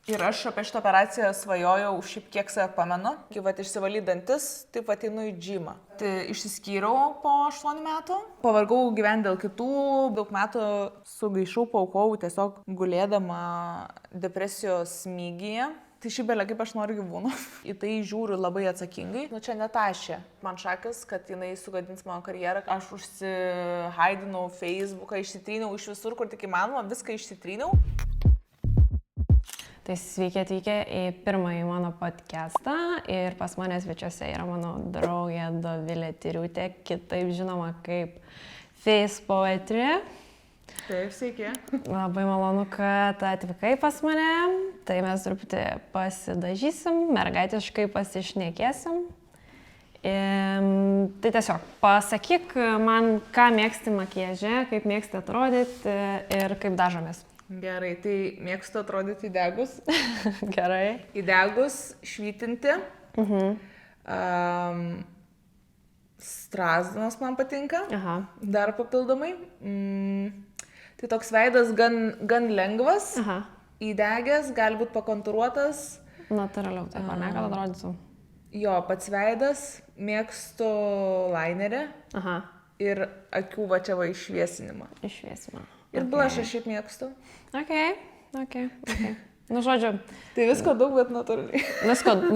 Ir aš apie šitą operaciją svajojau, šiaip kiek save pamenu, kai vat išsivaly dantis, taip ateinu į džymą. Tai išsiskyriau po 8 metų, pavargau gyventi dėl kitų, daug metų sugaišau, paaukau tiesiog gulėdama depresijos smygyje. Tai šiaip belia kaip aš noriu gyvūnų. Į tai žiūriu labai atsakingai. Nu čia netašė. Man šakis, kad jinai sugadins mano karjerą. Aš užsihaidinau Facebooką, išsitryniau iš visur, kur tik įmanoma, viską išsitryniau. Tai sveiki atvykę į pirmąjį mano podcastą ir pas mane svečiuose yra mano draugė Dovilė Tiriūtė, kitaip žinoma kaip Face Poetry. Taip, sveiki. Labai malonu, kad atvykai pas mane, tai mes truputį pasidažysim, mergaitiškai pasišnekėsim. Tai tiesiog pasakyk man, ką mėgsti makiaže, kaip mėgsti atrodyti ir kaip dažomės. Gerai, tai mėgstu atrodyti įdegus. Gerai. Įdegus, švytinti. Strazdanas man patinka. Aha. Dar papildomai. Tai toks veidas gan lengvas. Aha. Įdegęs, gali būti pakontūruotas. Natūraliau, taip ar ne, kad atrodytų? Jo, pats veidas. Mėgstu linerį. Aha. Ir akių va čia va išviesinimą. Išviesimą. Ir blushą šiaip mėgstu. Ok. Nu, žodžiu. Tai visko daug, bet natūraliai.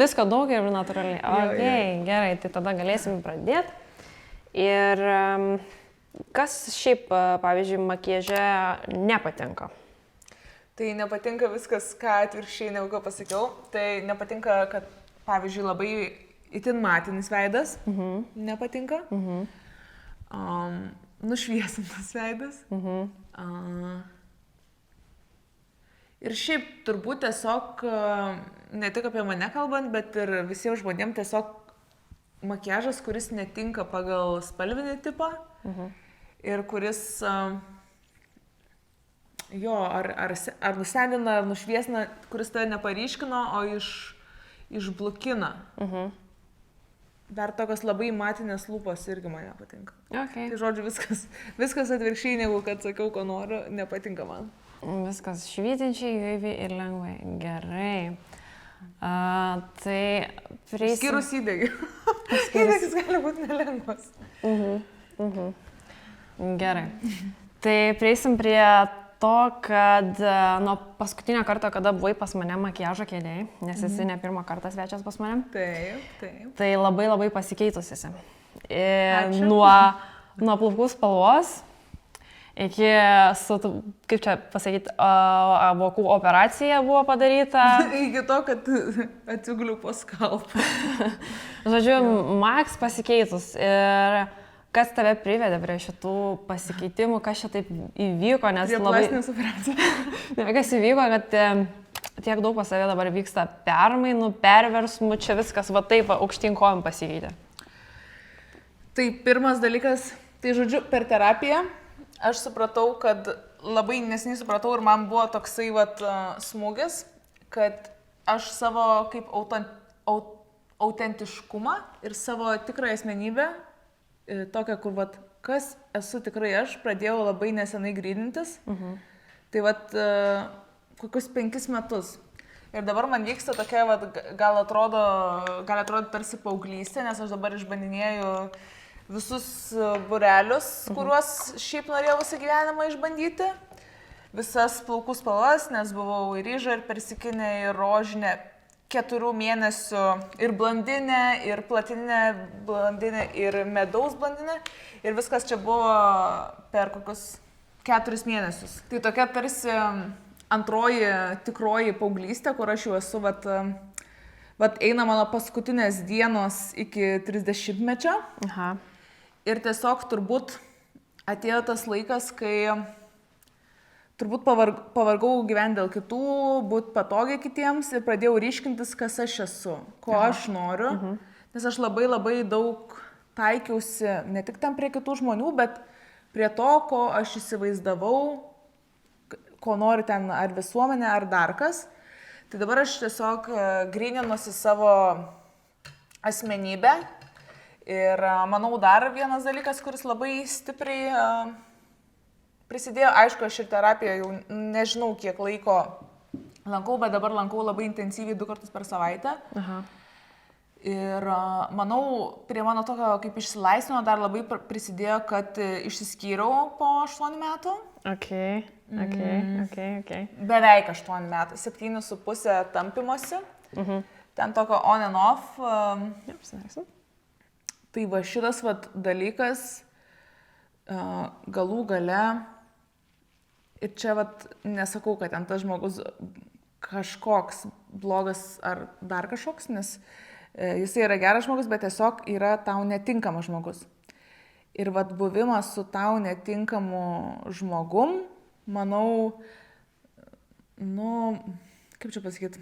Visko daug ir natūraliai. Ok, gerai, tai tada galėsim pradėti. Ir kas šiaip, pavyzdžiui, makiaže nepatinka? Tai nepatinka viskas, ką atvirkščiai negu ką pasakiau. Tai nepatinka, kad, pavyzdžiui, labai itin matinis veidas. Nepatinka. Nušviesintas veidas. Ir šiaip turbūt tiesiog, ne tik apie mane kalbant, bet ir visiems žmonėms tiesiog makiažas, kuris netinka pagal spalvinį tipą ir kuris ar nusenina, ar nušviesina, kuris tave neparyškino, o išblukina. Dar tokios labai matinės lūpos irgi man nepatinka. Okay. Tai žodžiu, viskas atvirkščiai, negu kad sakiau, ko noriu, nepatinka man. Viskas švytinčiai, gaiviai ir lengvai. Gerai. Tai prieisim... Skyrus įdegį. Įdegis gali būti nelengvas. Gerai. Tai prieisim prie to, kad nuo paskutinio karto, kada buvai pas mane makiažo kėdėjai, nes esi ne pirmą kartą svečias pas mane. Taip. Tai labai pasikeitusi esi. Ačiū. Nuo plaukų spalvos iki, kaip čia pasakyti, vokų operacija buvo padaryta. Iki to, kad atsiguliu po skalpą. Žodžiu, Max pasikeitus. Ir kas tave privedė prie šitų pasikeitimų, kas čia taip įvyko, nes prie labai... plastinės operacijos. Kas įvyko, kad tiek daug pas save dabar vyksta permainų, perversmų, čia viskas va taip aukštyn kojom pasikeitė. Tai pirmas dalykas, tai žodžiu, per terapiją aš supratau, kad labai neseniai supratau ir man buvo toksai smūgis, kad aš savo kaip autentiškumą ir savo tikrąją asmenybę, tokia, kur kas esu tikrai aš, pradėjau labai nesenai grynintis. Tai kokius 5 metus. Ir dabar man vyksta tokia, gal atrodo tarsi paauglystė, nes aš dabar išbandinėju visus būrelius, kuriuos šiaip norėjau visą gyvenimą išbandyti. Visas plaukų spalvas, nes buvau ir ryža, ir persikinė, ir rožinė. 4 mėnesių ir blondinė, ir platininė blondinė, ir medaus blondinė. Ir viskas čia buvo per kokius 4 mėnesius. Tai tokia tarsi antroji tikroji paauglystė, kur aš jau esu, eina mano paskutinės dienos iki 30-mečio. Aha. Ir tiesiog turbūt atėjo tas laikas, kai turbūt pavargau gyventi dėl kitų, būti patogiai kitiems ir pradėjau ryškintis, kas aš esu, ko aš noriu. Nes aš labai daug taikiausi ne tik tam prie kitų žmonių, bet prie to, ko aš įsivaizdavau, ko nori ten ar visuomenė, ar dar kas. Tai dabar aš tiesiog grininuosi savo asmenybę. Ir manau dar vienas dalykas, kuris labai stipriai prisidėjo, aišku, aš ir terapiją jau nežinau kiek laiko lankau, bet dabar lankau labai intensyviai 2 kartus per savaitę. Aha. Ir manau, prie mano tokio kaip išsilaisvino dar labai prisidėjo, kad išsiskyriau po 8 metų. Okay. Beveik 8 metų, 7,5 tampymosi. Ten tokio on and off. Tai va šitas dalykas galų gale, ir čia nesakau, kad ten tas žmogus kažkoks blogas ar dar kažkoks, nes jis yra geras žmogus, bet tiesiog yra tau netinkamas žmogus. Ir buvimas su tau netinkamu žmogum, manau, kaip čia pasakyti,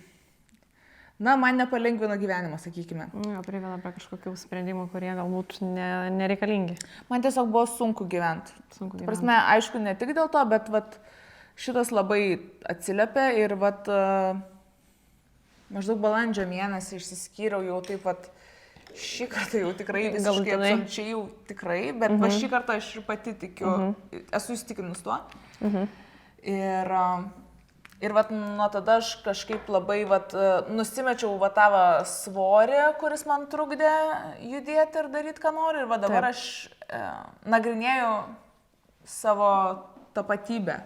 man nepalengvino gyvenimą, sakykime. Priveda prie kažkokių sprendimų, kurie galbūt nereikalingi. Man tiesiog buvo sunku gyventi. Prasme, aišku, ne tik dėl to, bet šitas labai atsiliepia ir maždaug balandžio mėnesį išsiskyriau jau taip šį kartą jau tikrai visiškai absoliučiai jau tikrai, bet šį kartą aš ir pati tikiu, esu įsitikinus tuo. Ir nuo tada aš kažkaip labai nusimečiau tą svorį, kuris man trukdė judėti ir daryti, ką noriu. Ir dabar aš nagrinėju savo tapatybę.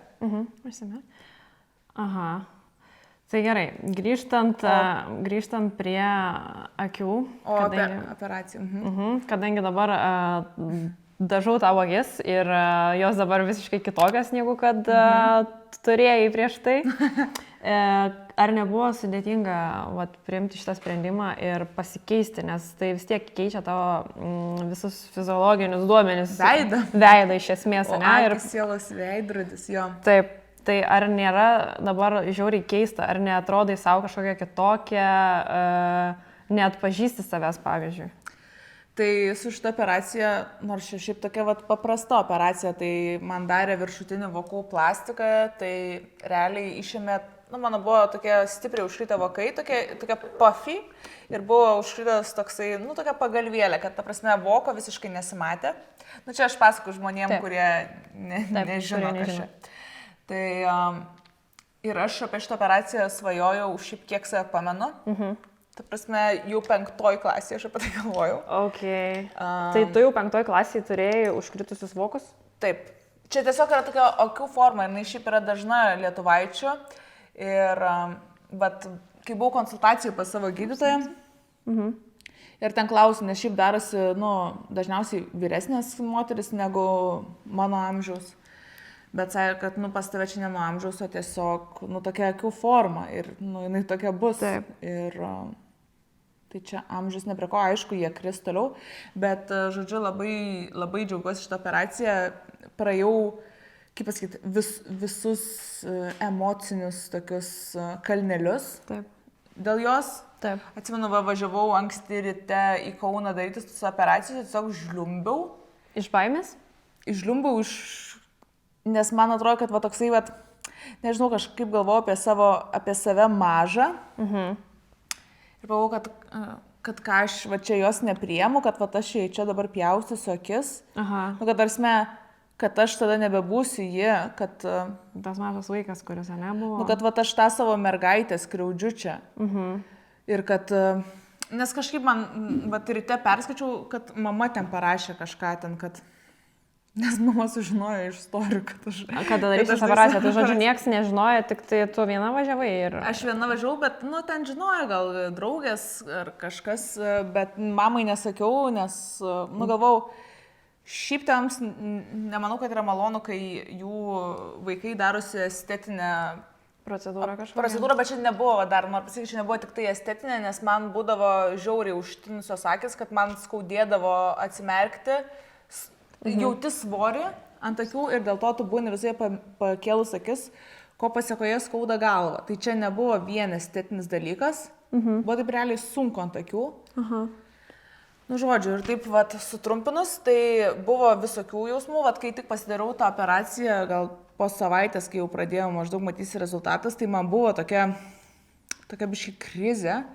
Aha. Tai gerai, grįžtant prie akių. Operacijų. Kadangi dabar dažau tavo akis ir jos dabar visiškai kitokios negu kad turėjai prieš tai. Ar nebuvo sudėtinga priimti šitą sprendimą ir pasikeisti, nes tai vis tiek keičia tavo visus fiziologinius duomenis. Veidą iš esmės, ne? Ir sielos veidrodis, jo. Taip. Tai ar nėra dabar žiauriai keista, ar neatrodai savo kažkokią kitokią, neatpažįsti savęs, pavyzdžiui? Tai su šitą operaciją, nors šiaip tokia paprasta operacija, tai man darė viršutinį vokų plastiką, tai realiai išėmė, mano buvo tokie stipriai užkritę vokai, tokia puffy ir buvo užkritęs toksai, tokia pagalvėlė, kad ta prasme voko visiškai nesimatė. Čia aš pasakoju žmonėm, kurie nežino kažką. Tai ir aš apie šitą operaciją svajojau, šiaip kiek save pamenu. Ta prasme, jau 5 klasėje aš apie tai galvojau. Okay. Tai tu jau 5 klasėje turėjai užkritusius vokus? Taip. Čia tiesiog yra tokia akių forma, jinai šiaip yra dažna lietuvaičių. Ir kai buvau konsultacijai pas savo gydytoją, ir ten klausiu, nes šiaip darosi, dažniausiai vyresnės moteris negu mano amžiaus. Bet sakė, kad pas tave čia ne nuo amžiaus, o tiesiog tokia akių forma ir jinai tokia bus. Taip. Ir tai čia amžius ne prie ko, aišku, jie kris toliau, bet, žodžiu, labai, labai džiaugiuosi šitą operaciją. Praėjau, kaip pasakyti, visus emocinius tokius kalnelius. Taip. Dėl jos. Taip. Atsimenu, važiavau anksti ryte į Kauną daryti tos operacijos, tiesiog žliumbiau. Iš baimės? Žliumbiau nes man atrodo, kad toksai, nežinau, kažkaip galvojau apie save mažą. Ir galvojau, kad ką aš čia jos nepriemu, kad aš čia dabar pjaustysiu akis. Kad aš tada nebebūsiu ji, kad... Tas mažas vaikas, kuris nebuvo. Kad aš tą savo mergaitę skriaudžiu čia. Ir kad... Nes kažkaip man ryte perskaičiau, kad mama ten parašė kažką ten, kad... Nes mama sužinojo iš istorijų, kad aš... Kada darysi operaciją, tai žodžiu, nieks nežinojo, tik tai tu viena važiavai ir... Aš viena važiavau, bet, ten žinojo gal draugės ar kažkas, bet mamai nesakiau, nes, galvau, šiaip tėvams nemanau, kad yra malonu, kai jų vaikai darosi estetinę... Procedūra kažkokia. Procedūra, bet čia nebuvo dar, noriu pasakyti, čia nebuvo tik tai estetinė, nes man būdavo žiauriai užtinusios akis, kad man skaudėdavo atsimerkti. Jauti svorį ant akių ir dėl to tu būni visai pakėlus akis, ko pasiekoje skauda galva. Tai čia nebuvo vien estetinis dalykas, buvo taip realiai sunku ant akių. Žodžiu, ir taip sutrumpinus, tai buvo visokių jausmų, kai tik pasidarau tą operaciją, gal po savaitės, kai jau pradėjau maždaug matysi rezultatas, tai man buvo tokia biški krizė,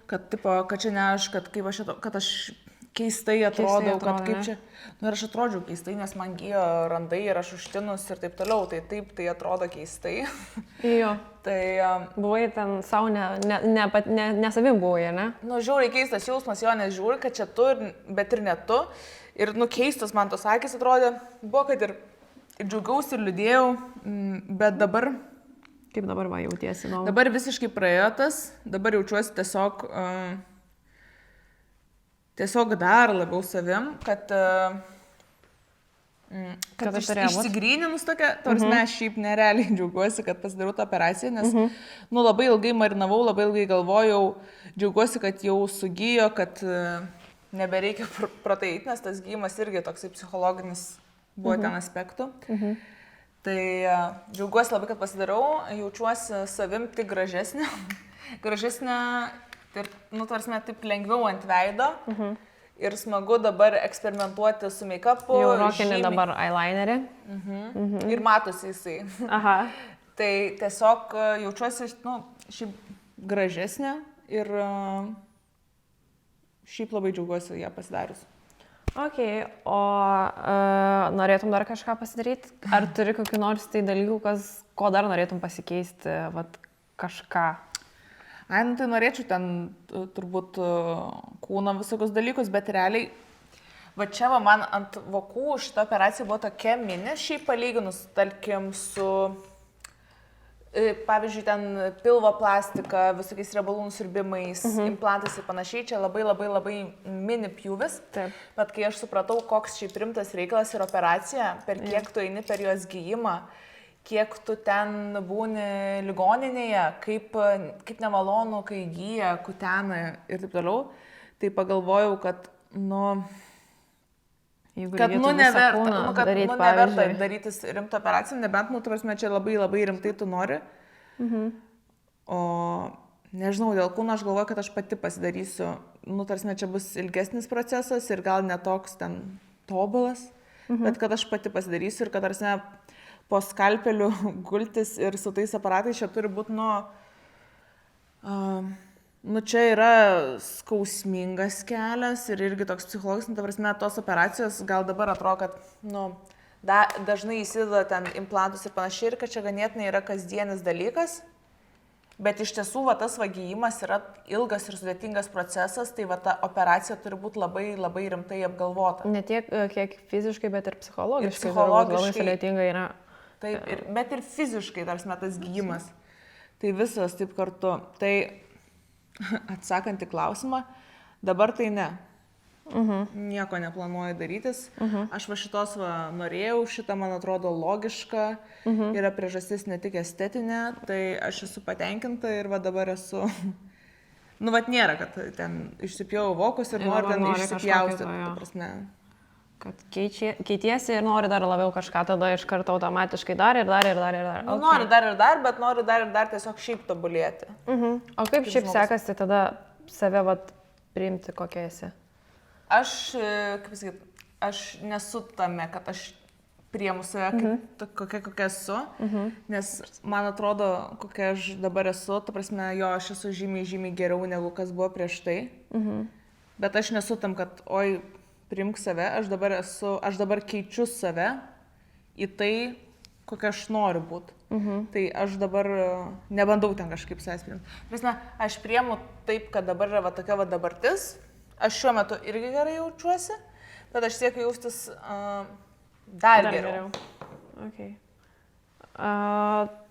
kad čia ne aš, kad aš keistai atrodau, kad atrodo, kaip ne? čia, ir aš atrodžiau keistai, nes man gijo randai ir aš užtinus ir taip toliau, tai taip, tai atrodo keistai. Jo. Tai, Buvai ten savo, ne savim buvai, ne? žiauriai keistas jausmas, jo nežiūri, kad čia tu, bet ir ne tu. Ir, keistas man tos akis atrodė, buvo, kad ir džiaugiausi ir liūdėjau, bet dabar... Kaip dabar va jautiesi, nu? Dabar visiškai praėjo tas, dabar jaučiuosi tiesiog dar labiau savim, kad išsigryninus tokia, tarsi aš šiaip nerealiai džiaugiuosi, kad pasidariau tą operaciją, nes labai ilgai marinavau, labai ilgai galvojau, džiaugiuosi, kad jau sugijo, kad nebereikia proteiti, nes tas gyjimas irgi toksai psichologinis buvo ten aspektų. Tai džiaugiuosi labai, kad pasidariau, jaučiuosi savim tik gražesnė, ir, tarsi taip lengviau ant veido ir smagu dabar eksperimentuoti su make-upu. Jau rokinį dabar eyelinerį. Ir matosi jisai. Aha. Tai tiesiog jaučiuosi, šiaip gražesnė ir šiaip labai džiaugiuosi ją pasidarius. Ok, o norėtum dar kažką pasidaryti? Ar turi kokių nors tai dalykų, ko dar norėtum pasikeisti, kažką? Tai norėčiau ten turbūt kūno visokius dalykus, bet realiai, čia man ant vokų šita operacija buvo tokia mini, šiaip palyginus, tarkim, su, pavyzdžiui, ten pilvo plastika, visokiais riebalų nusiurbimais, implantais ir panašiai, čia labai mini pjūvis. Taip. Bet kai aš supratau, koks šiaip rimtas reikalas ir operacija, per kiek tu eini per jos gijimą, kiek tu ten būni ligoninėje, kaip nemalonu, kai gyja, kutena ir taip toliau, tai pagalvojau, kad, neverta darytis rimtą operaciją, nebent, čia labai rimtai tu nori. O nežinau, dėl kūno aš galvoju, kad aš pati pasidarysiu, čia bus ilgesnis procesas ir gal netoks ten tobulas, bet kad aš pati pasidarysiu ir kad po skalpelių gultis ir su tais aparatais čia turi būti, čia yra skausmingas kelias ir irgi toks psichologinis, tos operacijos gal dabar atrodo, kad, dažnai įsideda ten implantus ir panašiai ir kad čia ganėtinai yra kasdienis dalykas, bet iš tiesų tas gyjimas yra ilgas ir sudėtingas procesas, tai ta operacija turi būti labai rimtai apgalvota. Ne tiek kiek fiziškai, bet ir psichologiškai. Labai sudėtinga yra. Taip, bet ir fiziškai tas gyjimas. Tai visas taip kartu. Tai atsakant į klausimą, dabar tai ne. Nieko neplanuoju darytis. Aš šitos norėjau, šitą man atrodo logiška, yra priežastis ne tik estetinė, tai aš esu patenkinta ir dabar esu... nėra, kad ten išsipjauju vokus ir noriu ten išsipjaustyti. Kad keitiesi ir nori dar labiau kažką, tada iš karto automatiškai dar. Okay. Noriu dar, bet noriu dar tiesiog šiaip tobulėti. O kaip šiaip sekasi tada save priimti, kokia esi? Aš, aš nesu tame, kad aš priimu save kokia esu, nes man atrodo, kokia aš dabar esu, aš esu žymiai geriau negu kas buvo prieš tai, bet aš nesu tam, kad priimk save, aš dabar keičiu save į tai, kokia aš noriu būti. Tai aš dabar nebandau ten kažkaip savęs priimti. Aš priimu taip, kad dabar yra tokia dabartis, aš šiuo metu irgi gerai jaučiuosi, bet aš siekiu jaustis dar geriau. Okay.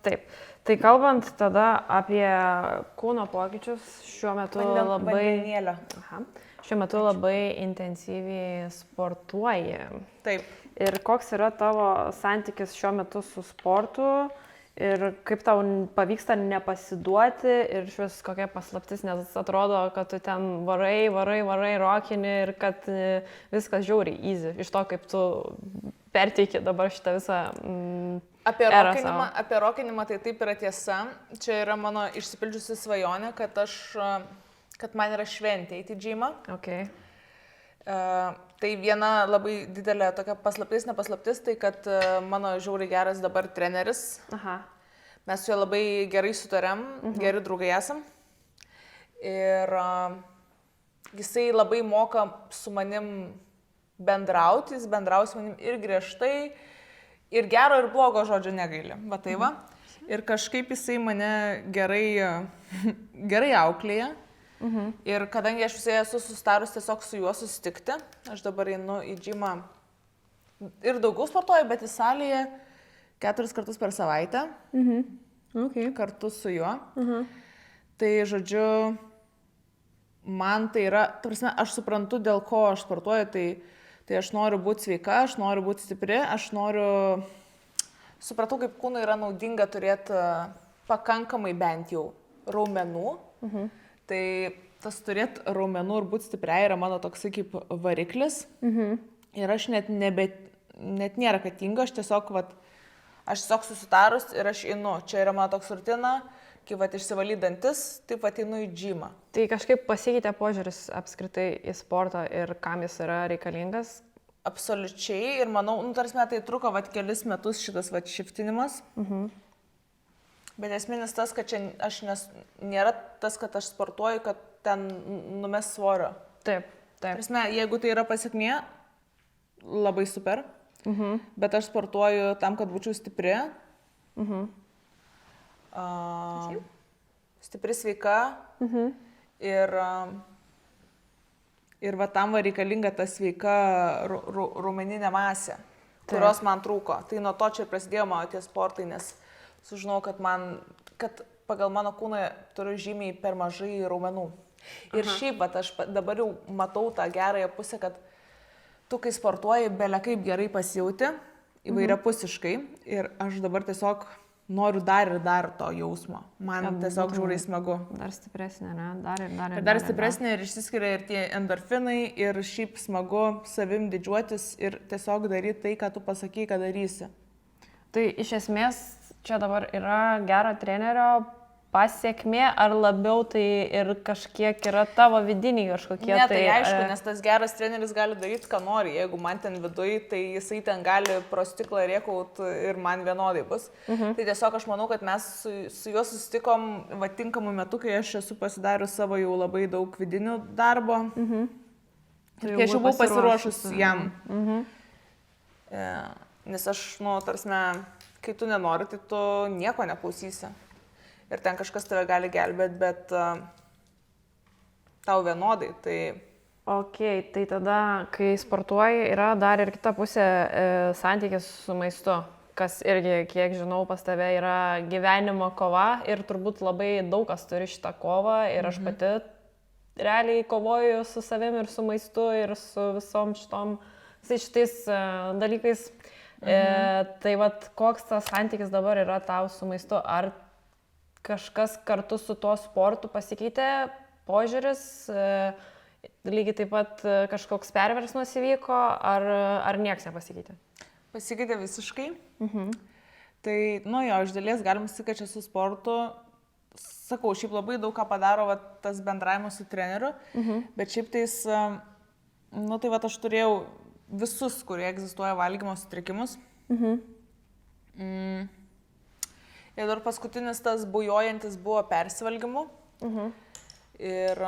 Taip. Tai kalbant tada apie kūno pokyčius, šiuo metu labai intensyviai sportuoji. Taip. Ir koks yra tavo santykis šiuo metu su sportu ir kaip tau pavyksta nepasiduoti ir šis kokia paslaptis, nes atrodo, kad tu ten varai, rokini ir kad viskas žiauriai easy. Iš to, kaip tu perteiki dabar šitą visą Apie rokinimą tai taip yra tiesa. Čia yra mano išsipildžiusi svajonė, kad man yra šventė eiti į džymą. Okay. Tai viena labai didelė tokia nepaslaptis, tai kad mano žiauriai geras dabar treneris. Aha. Mes su juo labai gerai sutarėm, geri draugai esam. jisai labai moka su manim bendrauti, jis bendraus su manim ir griežtai, ir gero, ir blogo žodžio negaili. Va tai va. Ir kažkaip jisai mane gerai auklėja. Ir kadangi aš visai esu sustarus tiesiog su juo susitikti, aš dabar einu į džimą ir daugiau sportuoju, bet į salėje 4 kartus per savaitę. Kartu su juo. Tai žodžiu, man tai yra, tarsi, aš suprantu, dėl ko aš sportuoju, tai aš noriu būti sveika, aš noriu būti stipri, supratau, kaip kūnui yra naudinga turėti pakankamai bent jau raumenų. Tai tas turėti raumenų ir būti stipriai yra mano toksai kaip variklis. Ir aš net nėra kad tinga, aš tiesiog susitarus ir aš einu. Čia yra mano toks rutina. Kai išsivalyt dantis, taip einu į džimą. Tai kažkaip pasikeitė požiūris apskritai į sportą ir kam jis yra reikalingas? Absoliučiai. Ir manau, tarsi tai truko kelis metus šitas šiftinimas. Bet esminis tas, kad čia nėra tas, kad aš sportuoju, kad ten numes svorio. Taip. Tarsi, jeigu tai yra pasiekmė, labai super. Bet aš sportuoju tam, kad būčiau stipri. Stipri, sveika ir tam reikalinga ta sveika raumeninė masė, kurios man trūko. Tai nuo to čia prasidėjo mano tie sportai, nes sužinau, kad pagal mano kūną turiu žymiai per mažai raumenų. Ir šiaip, aš dabar jau matau tą gerąją pusę, kad tu, kai sportuoji, bele kaip gerai pasijauti, įvairiapusiškai. Ir aš dabar tiesiog noriu dar ir dar to jausmo. Man tiesiog žiūriai smagu. Dar stipresnė, ne? Dar stipresnė ir išsiskiria ir tie endorfinai, ir šiaip smagu savim didžiuotis ir tiesiog daryti tai, ką tu pasakei, kad darysi. Tai iš esmės čia dabar yra gero trenerio pasiekmė, ar labiau tai ir kažkiek yra tavo vidiniai kažkokie? Ne, tai aišku, nes tas geras treneris gali daryti, ką nori. Jeigu man ten viduj, tai jisai ten gali pro stiklą rėkaut ir man vienodai bus. Tai tiesiog aš manau, kad mes su juo susitikom tinkamu metu, kai aš esu pasidarius savo jau labai daug vidinių darbo. Ir kai aš jau buvau pasiruošus jam. Nes aš, tarsi, kai tu nenori, tai tu nieko neklausysi. Ir ten kažkas tave gali gelbėti, bet tau vienodai. Ok, tai tada, kai sportuoji, yra dar ir kita pusė santykis su maistu, kas irgi, kiek žinau, pas tave yra gyvenimo kova ir turbūt labai daug kas turi šitą kovą ir aš pati realiai kovoju su savim ir su maistu ir su visom šitais dalykais. Tai koks tas santykis dabar yra tau su maistu? Ar kažkas kartu su tuo sportu pasikeitė požiūris, lygiai taip pat kažkoks perversmas įvyko, ar nieks nepasikeitė? Pasikeitė visiškai. Tai, iš dalies galim sakyti, kad čia su sportu, sakau, šiaip labai daug ką padaro tas bendravimas su treneriu, bet šiaip tais, aš turėjau visus, kurie egzistuoja valgymo sutrikimus. Ir dar paskutinis tas bujojantis buvo persivalgymu. Ir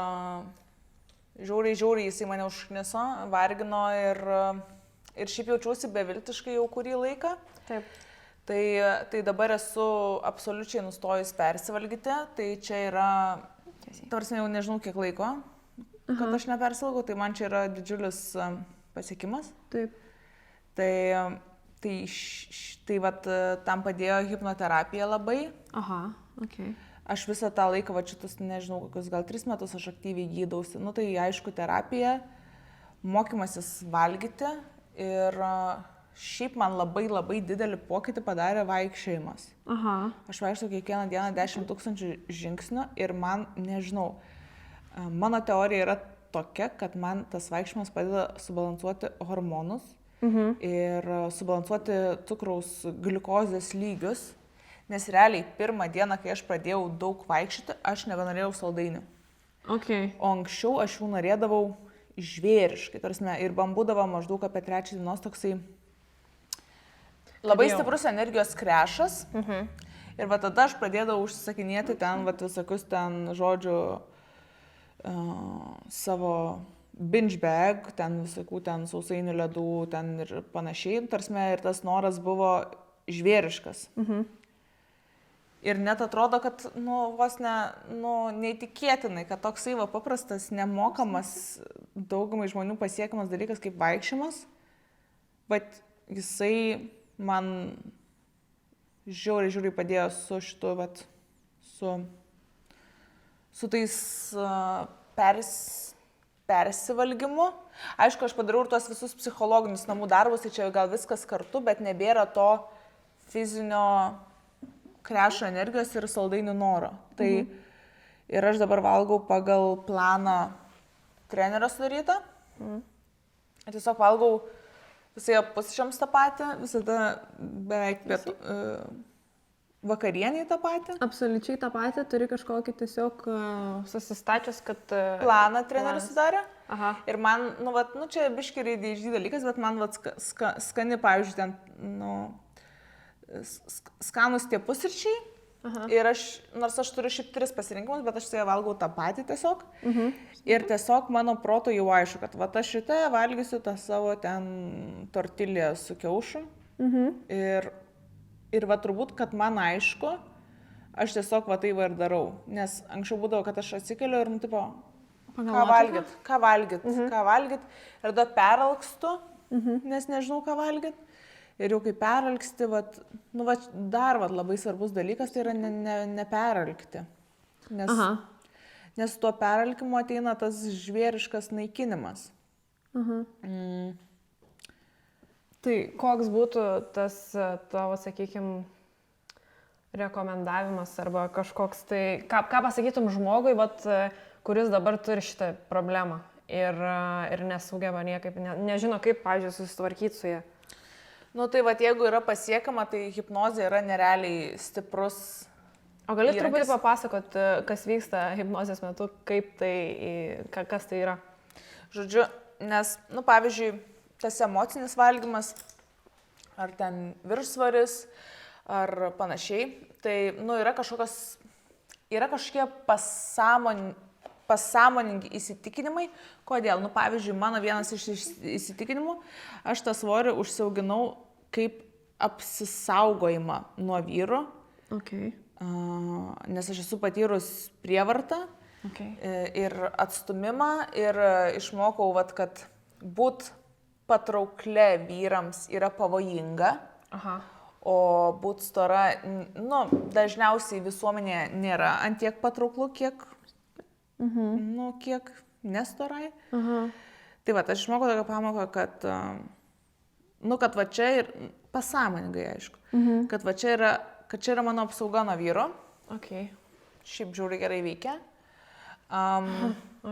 žiauriai jisai mane užkniso, vargino ir šiaip jaučiausi beviltiškai jau kurį laiką. Taip. Tai dabar esu absoliučiai nustojus persivalgyti. Tai čia yra, tarsi jau nežinau kiek laiko, kad aš nepersivalgau, tai man čia yra didžiulis pasiekimas. Taip. Tai tam padėjo hipnoterapija labai. Aha, ok. Aš visą tą laiką, šitus, nežinau, kokius gal 3 metus aš aktyviai gydausi. Tai aišku, terapija, mokymasis valgyti ir šiaip man labai didelį pokytį padarė vaikščiojimas. Aš vaikštau kiekvieną dieną 10 000 žingsnių ir man, nežinau, mano teorija yra tokia, kad man tas vaikščiojimas padeda subalansuoti hormonus. Ir subalansuoti cukraus gliukozės lygius, nes realiai pirmą dieną, kai aš pradėjau daug vaikščioti, aš nebenorėjau saldainių. Okay. O anksčiau aš jų norėdavau žvėriškai, ir man būdavo maždaug apie 3 dienos toksai labai stiprus energijos krešas. Ir tada aš pradėdavau užsisakinėti ten visokius ten žodžiu savo binge bag, ten visokių ten sausainių ledų, ten ir panašiai, tarsi, ir tas noras buvo žvėriškas. Ir net atrodo, kad, vos neįtikėtinai, kad toksai paprastas, nemokamas, daugumai žmonių pasiekiamas dalykas kaip vaikščiojimas, bet jisai man žiauriai padėjo su šitu, su tais persivalgymu. Aišku, aš padariau ir tuos visus psichologinius namų darbus, tai čia gal viskas kartu, bet nebėra to fizinio krešo energijos ir saldainių noro. Tai ir aš dabar valgau pagal planą trenerio sudarytą. Ir tiesiog valgau visai pusryčiams tą patį, visada beveik pietų, vakarieniai tą patį. Absoliučiai tą patį, turi kažkokį tiesiog susistačius, kad... Planą treneris sudarė. Aha. Ir man, čia biški ADHD dalykas, bet man skani, pavyzdžiui, ten, skanus tie pusryčiai. Ir nors aš turiu šiaip 3 pasirinkimus, bet aš su jie valgau tą patį tiesiog. Ir tiesiog mano proto jau aišku, kad aš šitą valgysiu tą savo ten tortilę su kiaušu. Ir turbūt, kad man aišku, aš tiesiog tai ir darau. Nes anksčiau būdavo, kad aš atsikeliu ir, ką valgyt. Ir tada peralkstu, nes nežinau, ką valgyt. Ir jau kai peralksti, dar labai svarbus dalykas, tai yra neperalkti. Nes tuo peralkimu ateina tas žvėriškas naikinimas. Tai koks būtų tas tavo, sakykime, rekomendavimas arba kažkoks tai, ką pasakytum žmogui, kuris dabar turi šitą problemą ir nesugeba niekaip, nežino kaip, pavyzdžiui, susitvarkyti su jie? Tai jeigu yra pasiekama, tai hipnozė yra nerealiai stiprus. O gali truputį papasakot, kas vyksta hipnozės metu, kaip tai, kas tai yra? Žodžiu, nes, pavyzdžiui, tas emocinis valgymas, ar ten viršsvaris, ar panašiai, tai, yra kažkokie pasąmoningi įsitikinimai. Kodėl? Pavyzdžiui, mano vienas iš įsitikinimų, aš tą svorį užsiauginau kaip apsisaugojimą nuo vyrų, nes aš esu patyrus prievartą ir atstumimą ir išmokau, kad būt patrauklė vyrams yra pavojinga, o būt stora, dažniausiai visuomenėje nėra antiek patrauklų, kiek kiek nestorai. Tai aš išmokau tokią pamoką, kad, kad čia ir pasąmoningai, aišku, kad čia yra mano apsauga nuo vyro. Šiaip žiauriai gerai veikia.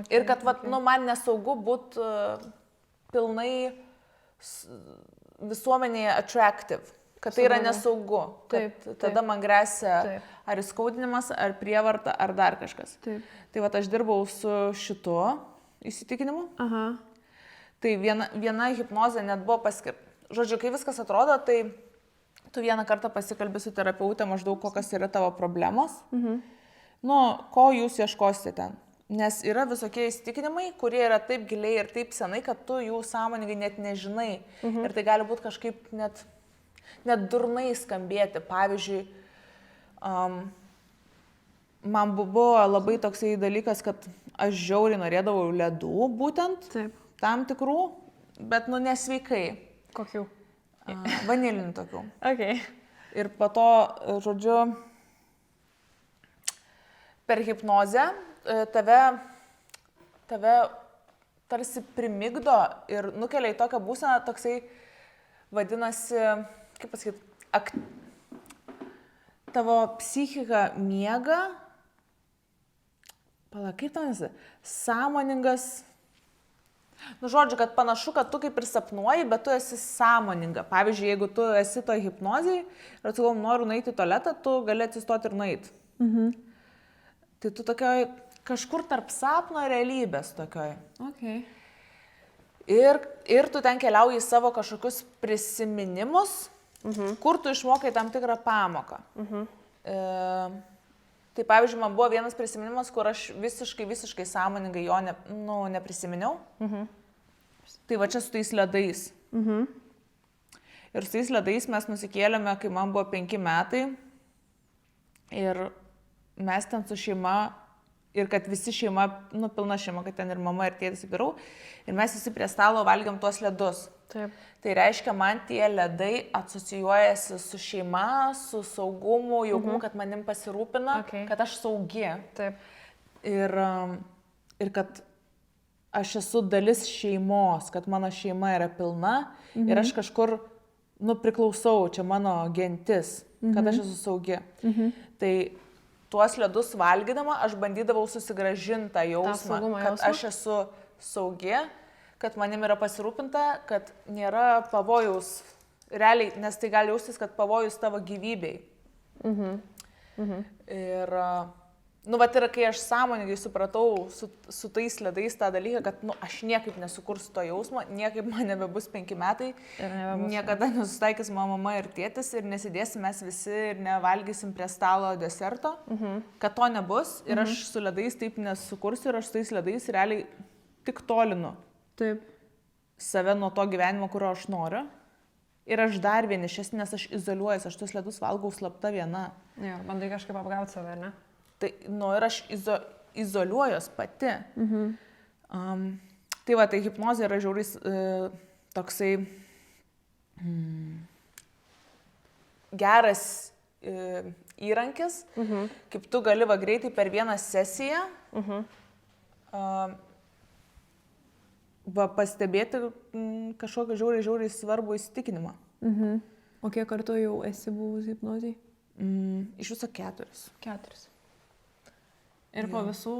Ir kad, man nesaugu būt pilnai visuomenėje attractive. Kad tai yra nesaugu, kad tada man gresia ar įskaudinimas, ar prievarta, ar dar kažkas. Tai aš dirbau su šituo įsitikinimu. Tai viena hipnozė net buvo paskirta. Žodžiu, kai viskas atrodo, tai tu vieną kartą pasikalbi su terapeutė maždaug, kokios yra tavo problemos. Ko jūs ieškosite ten. Nes yra visokie įsitikinimai, kurie yra taip giliai ir taip senai, kad tu jų sąmoningai net nežinai. Ir tai gali būti kažkaip net durnai skambėti. Pavyzdžiui, man buvo labai toksai dalykas, kad aš žiauriai norėdavau ledų būtent, tam tikrų, bet nesveikai. Kokių? Vanilinių tokių. Ir po to, žodžiu, per hipnozę tave tarsi primigdo ir nukelia į tokią būseną, toksai vadinasi, kaip pasakyti, tavo psichika miega, kaip tam esi, sąmoningas, žodžiu, kad panašu, kad tu kaip ir sapnuoji, bet tu esi sąmoninga. Pavyzdžiui, jeigu tu esi toj hipnozijai ir tu nori nueiti į tualetą, tu gali atsistoti ir nueiti. Tai tu tokioj kažkur tarp sapno ir realybės tokioj. Ir tu ten keliauji į savo kažkokius prisiminimus, kur tu išmokai tam tikrą pamoką. Tai pavyzdžiui, man buvo vienas prisiminimas, kur aš visiškai sąmoningai jo neprisiminiau. Tai va čia su tais ledais. Ir su tais ledais mes nusikėlėme, kai man buvo 5 metai. Ir mes ten su šeima, ir kad visi šeima, pilna šeima, kad ten ir mama, ir tėtis, ir vyrau. Ir mes visi prie stalo valgiam tuos ledus. Taip. Tai reiškia, man tie ledai asocijuojasi su šeima, su saugumu, jaukumu, kad manim pasirūpina, kad aš saugi. Taip. Ir kad aš esu dalis šeimos, kad mano šeima yra pilna ir aš kažkur, priklausau, čia mano gentis, kad aš esu saugi. Tai tuos ledus valgydama aš bandydavau susigrąžinti tą jausmą, kad aš esu saugi, kad manim yra pasirūpinta, kad nėra pavojaus, realiai, nes tai gali jaustis, kad pavojus tavo gyvybei. Ir, ir kai aš sąmoningai supratau su tais ledais tą dalyką, kad, aš niekaip nesukursiu to jausmo, niekaip man nebebus 5 metai, niekada nesustaikys mano mama ir tėtis ir nesidėsim mes visi ir nevalgysim prie stalo deserto, kad to nebus ir aš su ledais taip nesukursiu ir aš su tais ledais realiai tik tolinu. Taip. Save nuo to gyvenimo, kurio aš noriu. Ir aš dar vienišesnė, nes aš izoliuojuosi, aš tuos ledus valgau slapta viena. Jo, bandai kažkaip apgauti save, ne? Tai, ir aš izoliuojuos pati. Tai va, tai hipnozė yra žiauris toksai geras įrankis, kaip tu gali greitai per vieną sesiją pastebėti kažkokį žiauriai svarbų įsitikinimą. O kiek kartų jau esi buvus hipnozijai? Iš viso 4. 4. Ir po visų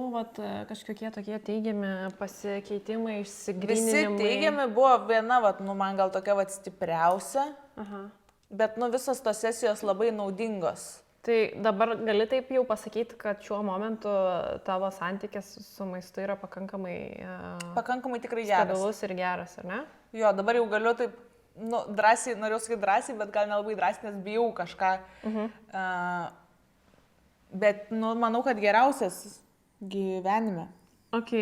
kažkokie tokie teigiami pasikeitimai, išsigryninimai. Visi teigiami buvo viena, man gal tokia stipriausia, bet visos tos sesijos labai naudingos. Tai dabar gali taip jau pasakyti, kad šiuo momentu tavo santykis su maistu yra pakankamai tikrai geras. Stabilus ir geras, ar ne? Jo, dabar jau galiu taip, drąsiai, norėjau sakyti drąsiai, bet gal nelabai drąsiai, nes bijau kažką. Bet, manau, kad geriausias gyvenime. Ok.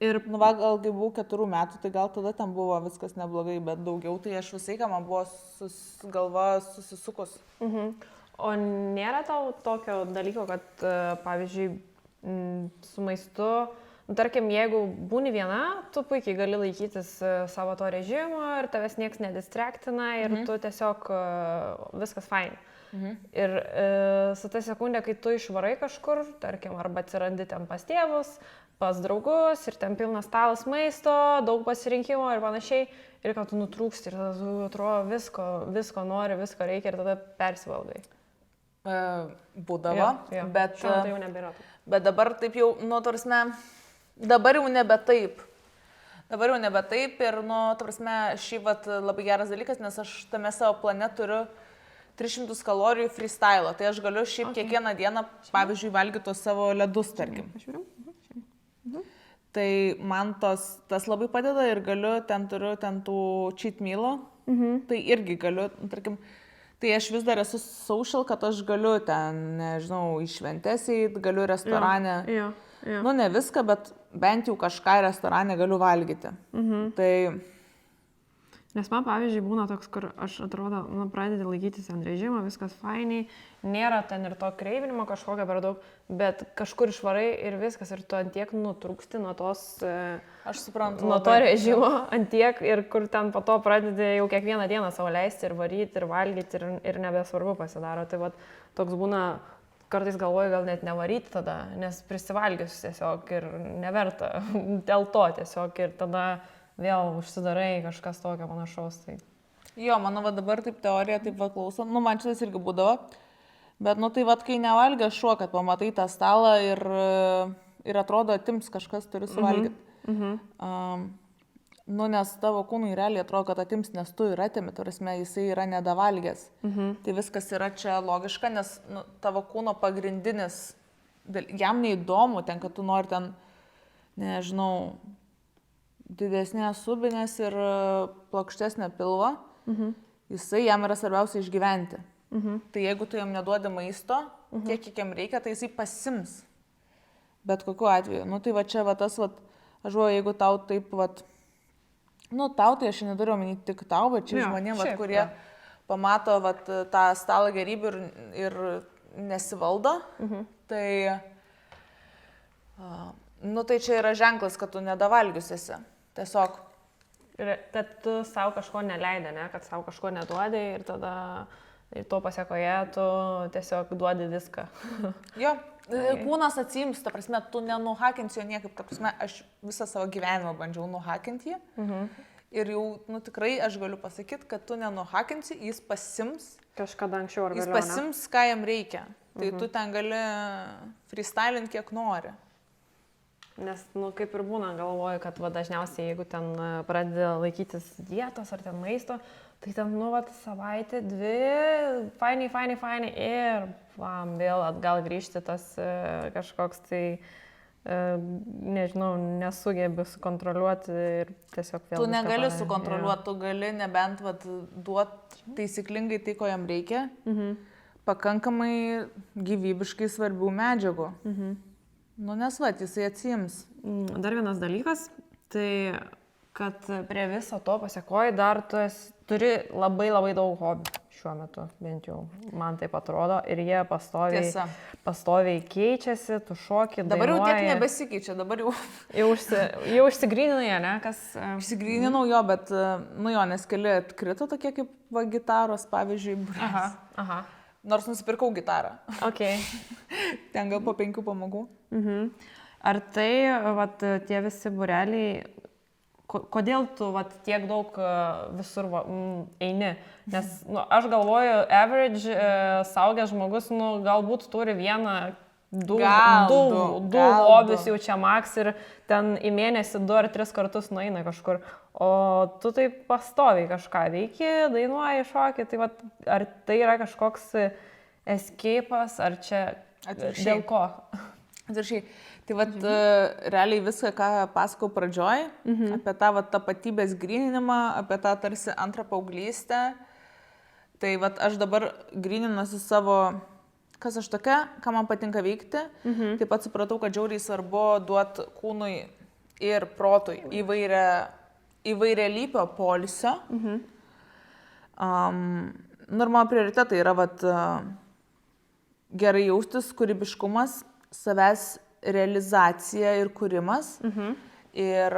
Ir, gal kai buvau 4 metų, tai gal tada ten buvo viskas neblogai, bet daugiau, tai aš visai, ką man buvo galva susisukus. O nėra tau tokio dalyko, kad, pavyzdžiui, su maistu, tarkim, jeigu būni viena, tu puikiai gali laikytis savo to režimo ir tavęs nieks nedistraktina ir tu tiesiog viskas fine. Ir su ta sekundė, kai tu išvarai kažkur, tarkim, arba atsirandi ten pas tėvus, pas draugus ir ten pilnas stalas maisto, daug pasirinkimo ir panašiai, ir kad tu nutrūksti ir tada tu atrodo visko nori, visko reikia ir tada persivalgai. Būdavo, bet, šiuo metu jau nebėra. Bet dabar taip jau, dabar jau nebe taip. Dabar jau nebe taip ir, šį labai geras dalykas, nes aš tame savo plane turiu 300 kalorijų freestyle, tai aš galiu šiaip kiekvieną dieną, pavyzdžiui, valgyti tos savo ledus, tarkim. Tai man tas labai padeda ir turiu tų cheat meal'o, tai irgi galiu, tarkim, tai aš vis dar esu social, kad aš galiu ten, nežinau, į šventes eit, galiu restorane, ne viską, bet bent jau kažką restorane galiu valgyti. Tai Nes man, pavyzdžiui, būna toks, kur aš atrodo, pradedi laikytis ant režimo, viskas fainiai, nėra ten ir to kreivinimo kažkokio per daug, bet kažkur išvarai ir viskas, ir tu antiek nutrūksti nuo tos, aš suprantu, nuo to režimo antiek ir kur ten po to pradedi jau kiekvieną dieną savo leisti ir varyti, ir valgyti, ir nebesvarbu pasidaro. Tai vat, toks būna, kartais galvoju, gal net nevaryti tada, nes prisivalgius tiesiog ir neverta dėl to tiesiog ir tada vėl užsidarai kažkas tokio panašaus. Tai. Jo, mano dabar taip teorija, taip klausom, man šitas irgi būdavo, bet tai kai nevalgia šuo, kad pamatai tą stalą ir atrodo atims kažkas turi suvalgyti. Nes tavo kūnui realiai atrodo, kad atims, nes tu ir atimi, jisai yra nedavalgęs. Tai viskas yra čia logiška, nes tavo kūno pagrindinis, jam neįdomu, ten, kad tu nori ten, nežinau, didesnės subinės ir plokštesnė pilva, jisai jam yra svarbiausia išgyventi. Tai jeigu tu jam neduodi maisto, tiek, kiek jam reikia, tai jisai pasims. Bet kokiu atveju. Nu, tai va čia va tas, va, aš žuoju, jeigu tau taip, va, nu, tau tai aš neturiu omeny tik tau, bet čia žmonėm, va, kurie pamato, va, tą stalą gerybių ir nesivaldo, tai, nu, tai čia yra ženklas, kad tu nedavalgius esi. Tiesiog. Ir kad tu savo kažko neleidai, ne? Kad savo kažko neduodai ir tada ir to pasiekoje tu tiesiog duodi viską. Jo, kūnas atsiims, ta prasme, tu nenuhakinsi jo niekaip, ta prasme, aš visą savo gyvenimą bandžiau nuhakinti jį. Ir jau, nu, tikrai aš galiu pasakyti, kad tu nenuhakinsi, jis pasims. Kažkada anksčiau ar vėliau. Jis pasims, ką jam reikia. Tai tu ten gali freestylint kiek nori. Nes, nu, kaip ir būna, galvoju, kad va, dažniausiai, jeigu ten pradeda laikytis dietos ar ten maisto, tai ten, nu, va, savaitė, 2, fainai ir vėl atgal grįžti tas kažkoks tai, nežinau, nesugebi sukontroliuoti ir tiesiog vėl. Tu negali sukontroliuoti, tu gali nebent duoti taisyklingai tai, ko jam reikia, pakankamai gyvybiškai svarbių medžiagų. Nu, nes va, jisai atsiims. Dar vienas dalykas, tai kad prie viso to pasiekoji dar tu turi labai daug hobių šiuo metu, bent jau man taip atrodo, ir jie pastoviai keičiasi, tu šoki, dainuoji. Dabar jau tiek nebesikeičia, dabar jau... Jau išsigryninai, ne? Išsigryninau jo, bet, nu jo, nes keli atkrito tokie kaip va, gitaros, pavyzdžiui, būrės. Aha. Nors nusipirkau gitarą. Okay. Ten gal po 5 pamokų. Ar tai, vat, tie visi būreliai, kodėl tu vat, tiek daug visur eini? Nes nu, aš galvoju, average saugęs žmogus nu, galbūt turi vieną, du hobius jau čia maks ir ten į mėnesį 2 ar 3 kartus nueina kažkur. O tu taip pastoviai kažką veiki, dainuoji, šoki, tai vat, ar tai yra kažkoks escape'as, ar čia dėl ko? Atvirkščiai. Tai vat, realiai viską, ką pasakau pradžioj, apie tą vat, tapatybės gryninimą, apie tą tarsi antrą paauglystę, tai vat, aš dabar gryninuosi savo, kas aš tokia, ką man patinka veikti, taip pat supratau, kad žiauriai svarbu duoti kūnui ir protui įvairialypio poilsio. Ir mano prioritetai yra vat, gerai jaustis, kūrybiškumas, savęs realizacija ir kūrimas. Ir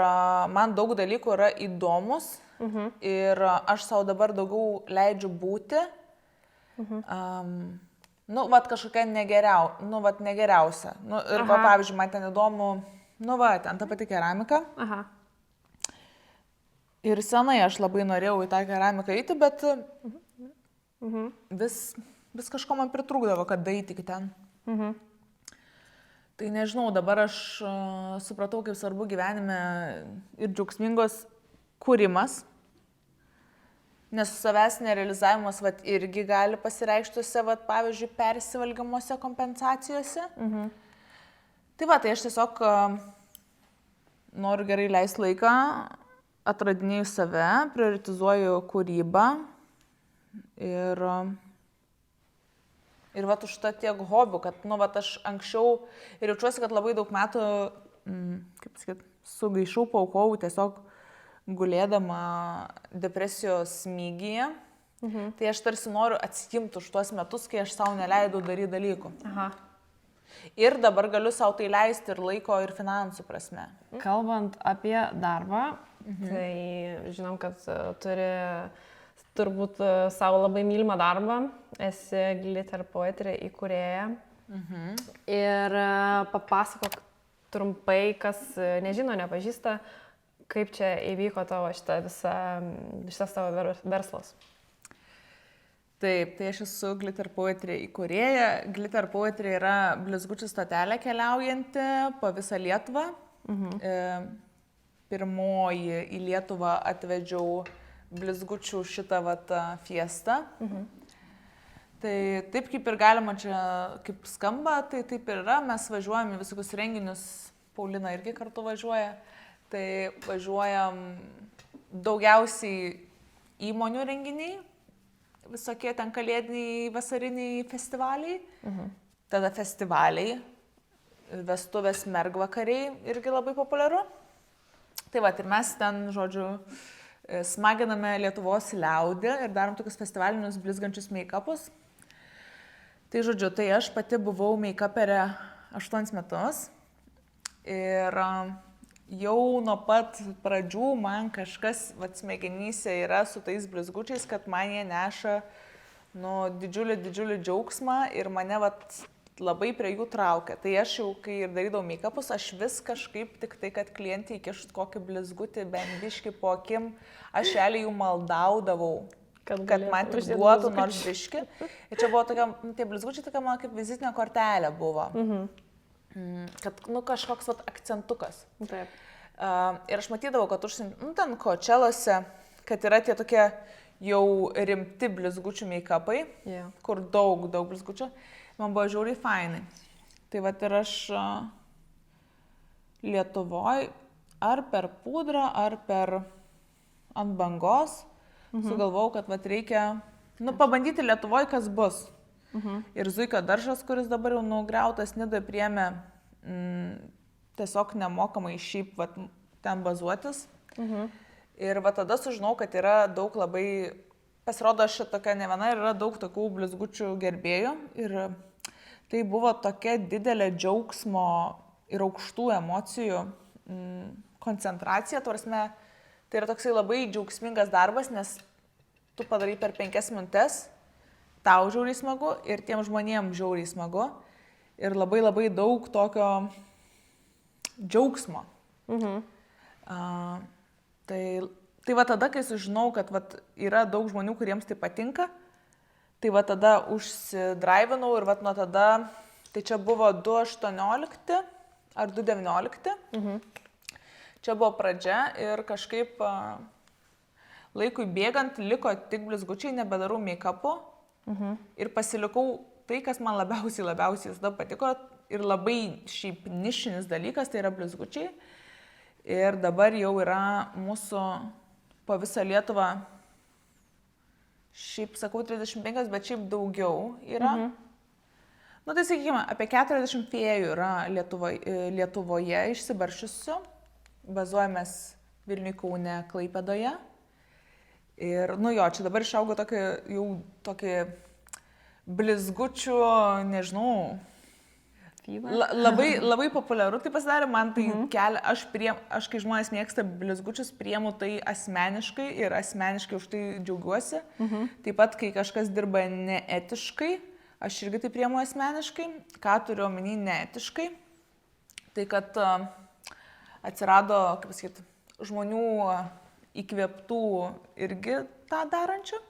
man daug dalykų yra įdomus ir aš savo dabar daugiau leidžiu būti. Nu, vat kažkokia negeriausia. Nu, ir pavyzdžiui, man ten įdomu, nu, va, ten ta pati keramika. Ir senai aš labai norėjau į tą keramiką eiti, bet vis kažko man pritrūkdavo, kad eiti iki ten. Tai nežinau, dabar aš supratau, kaip svarbu gyvenime ir džiaugsmingos kūrimas, nes savęs nerealizavimas vat, irgi gali pasireikštuose, vat, pavyzdžiui, persivalgiamuose kompensacijose. Tai va, tai aš tiesiog noriu gerai leisti laiką, atradinėju save, prioritizuoju kūrybą ir vat už tą tiek hobių, kad, nu, vat aš anksčiau ir jaučiuosi, kad labai daug metų, kaip sakyt, sugaišau, paaukojau tiesiog gulėdama depresijos smygyje. Tai aš tarsi noriu atsijimti už tuos metus, kai aš savo neleidau daryti dalykų. Ir dabar galiu savo tai leisti ir laiko, ir finansų prasme. Kalbant apie darbą, tai žinom, kad turi turbūt savo labai mylimą darbą, esi Glitter Poetry įkūrėja. Ir papasakok trumpai, kas nežino, nepažįsta, kaip čia įvyko tavo šitas tavo verslas. Taip, tai aš esu Glitter Poetry įkūrėja. Glitter Poetry yra blizgučių stotelė keliaujanti po visą Lietuvą. Pirmoji į Lietuvą atvedžiau blizgučių šitą vat, fiestą. Tai taip kaip ir galima čia, kaip skamba, tai taip ir yra. Mes važiuojam į visokius renginius, Paulina irgi kartu važiuoja. Tai važiuojam daugiausiai įmonių renginiai, visokie ten kalėdiniai, vasariniai festivaliai. tada festivaliai, vestuvės mergvakariai irgi labai populiaru. Tai va, ir mes ten, žodžiu, smaginame Lietuvos liaudį ir darom tokius festivalinius blizgančius make-upus. Tai žodžiu, tai aš pati buvau make-uperė 8 metus ir jau nuo pat pradžių man kažkas smegenyse yra su tais blizgučiais, kad man jie neša didžiulį džiaugsmą ir mane labai prie jų traukia. Tai aš jau, kai ir darydavau make-upus, aš vis kažkaip tik tai, kad klientai įkišt kokį blizgutį, bendiškį po akim, aš realiai jų maldaudavau, kad man tik duotų nors biškį. Ir čia buvo tokia, tie blizgučiai tokia mano kaip vizitinė kortelė buvo. Kad, kažkoks akcentukas. Taip. Ir aš matydavau, kad ten Coachellose, kad yra tie tokie jau rimti blizgučių make-upai, kur daug blizgučių. Man buvo žiauriai fainai. Tai ir aš Lietuvoj ar per pudrą, ar per ant bangos sugalvojau, kad reikia pabandyti Lietuvoj, kas bus. Ir Zuikio daržas, kuris dabar jau nugriautas, Nidoje priėmė tiesiog nemokamai šiaip ten bazuotis. Ir tada sužinau, kad yra daug labai, pasirodo aš tokia ne viena ir yra daug tokių blizgučių gerbėjų. Ir tai buvo tokia didelė džiaugsmo ir aukštų emocijų koncentracija. Tai yra toksai labai džiaugsmingas darbas, nes tu padarai per 5 minutes, tau žiauriai smagu ir tiem žmonėm žiauriai smagu. Ir labai daug tokio džiaugsmo. Tai tada, kai sužinau, kad yra daug žmonių, kuriems tai patinka, tai tada užsidraivinau ir nuo tada, tai čia buvo 2018 ar 2019, čia buvo pradžia ir kažkaip laikui bėgant liko tik blizgučiai, nebedarau make-upo ir pasilikau tai, kas man labiausiai tada patiko ir labai šiaip nišinis dalykas, tai yra blizgučiai. Ir dabar jau yra mūsų po visą Lietuvą, šiaip sakau 35, bet šiaip daugiau yra. Tai sakykime, apie 40 fėjų yra Lietuvoje išsibaršiusių. Bazuojamės Vilniuje, Kaune, Klaipėdoje. Ir, čia dabar išaugo tokį blizgučių, nežinau, labai populiaru tai pasidarė, man tai kelia, aš kai žmonės mėgsta blizgučius, priemu tai asmeniškai ir asmeniškai už tai džiaugiuosi. Taip pat, kai kažkas dirba neetiškai, aš irgi tai priemu asmeniškai. Ką turiu omeny neetiškai? Tai kad atsirado, kaip pasakyti, žmonių įkvėptų irgi tą darančių.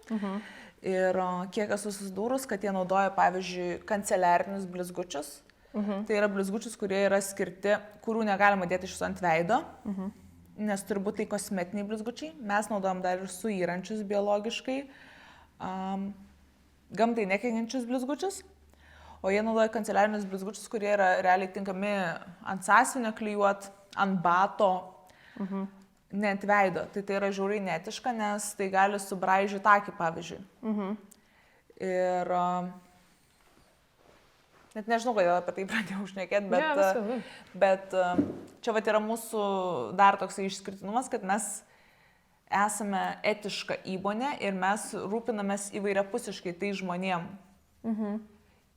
Ir kiek esu susidūrus, kad jie naudoja, pavyzdžiui, kanceliarinius blizgučius. Tai yra blizgučius, kurie yra skirti, kurių negalima dėti iš ant veido, nes turbūt tai kosmetiniai blizgučiai. Mes naudojam dar ir suyrančius biologiškai, gamtai nekenkiančius blizgučius, o jie naudoja kanceliarinius blizgučius, kurie yra realiai tinkami ant sąsiuvinio klijuot, ant bato, ne ant veido. Tai yra žiauriai neetiška, nes tai gali subraižyti akį, pavyzdžiui. Ir net nežinau, kodėl apie tai pradėjau šnekėti, bet čia yra mūsų dar toksai išskirtinumas, kad mes esame etiška įmonė ir mes rūpinamės įvairiapusiškai tai žmonėm.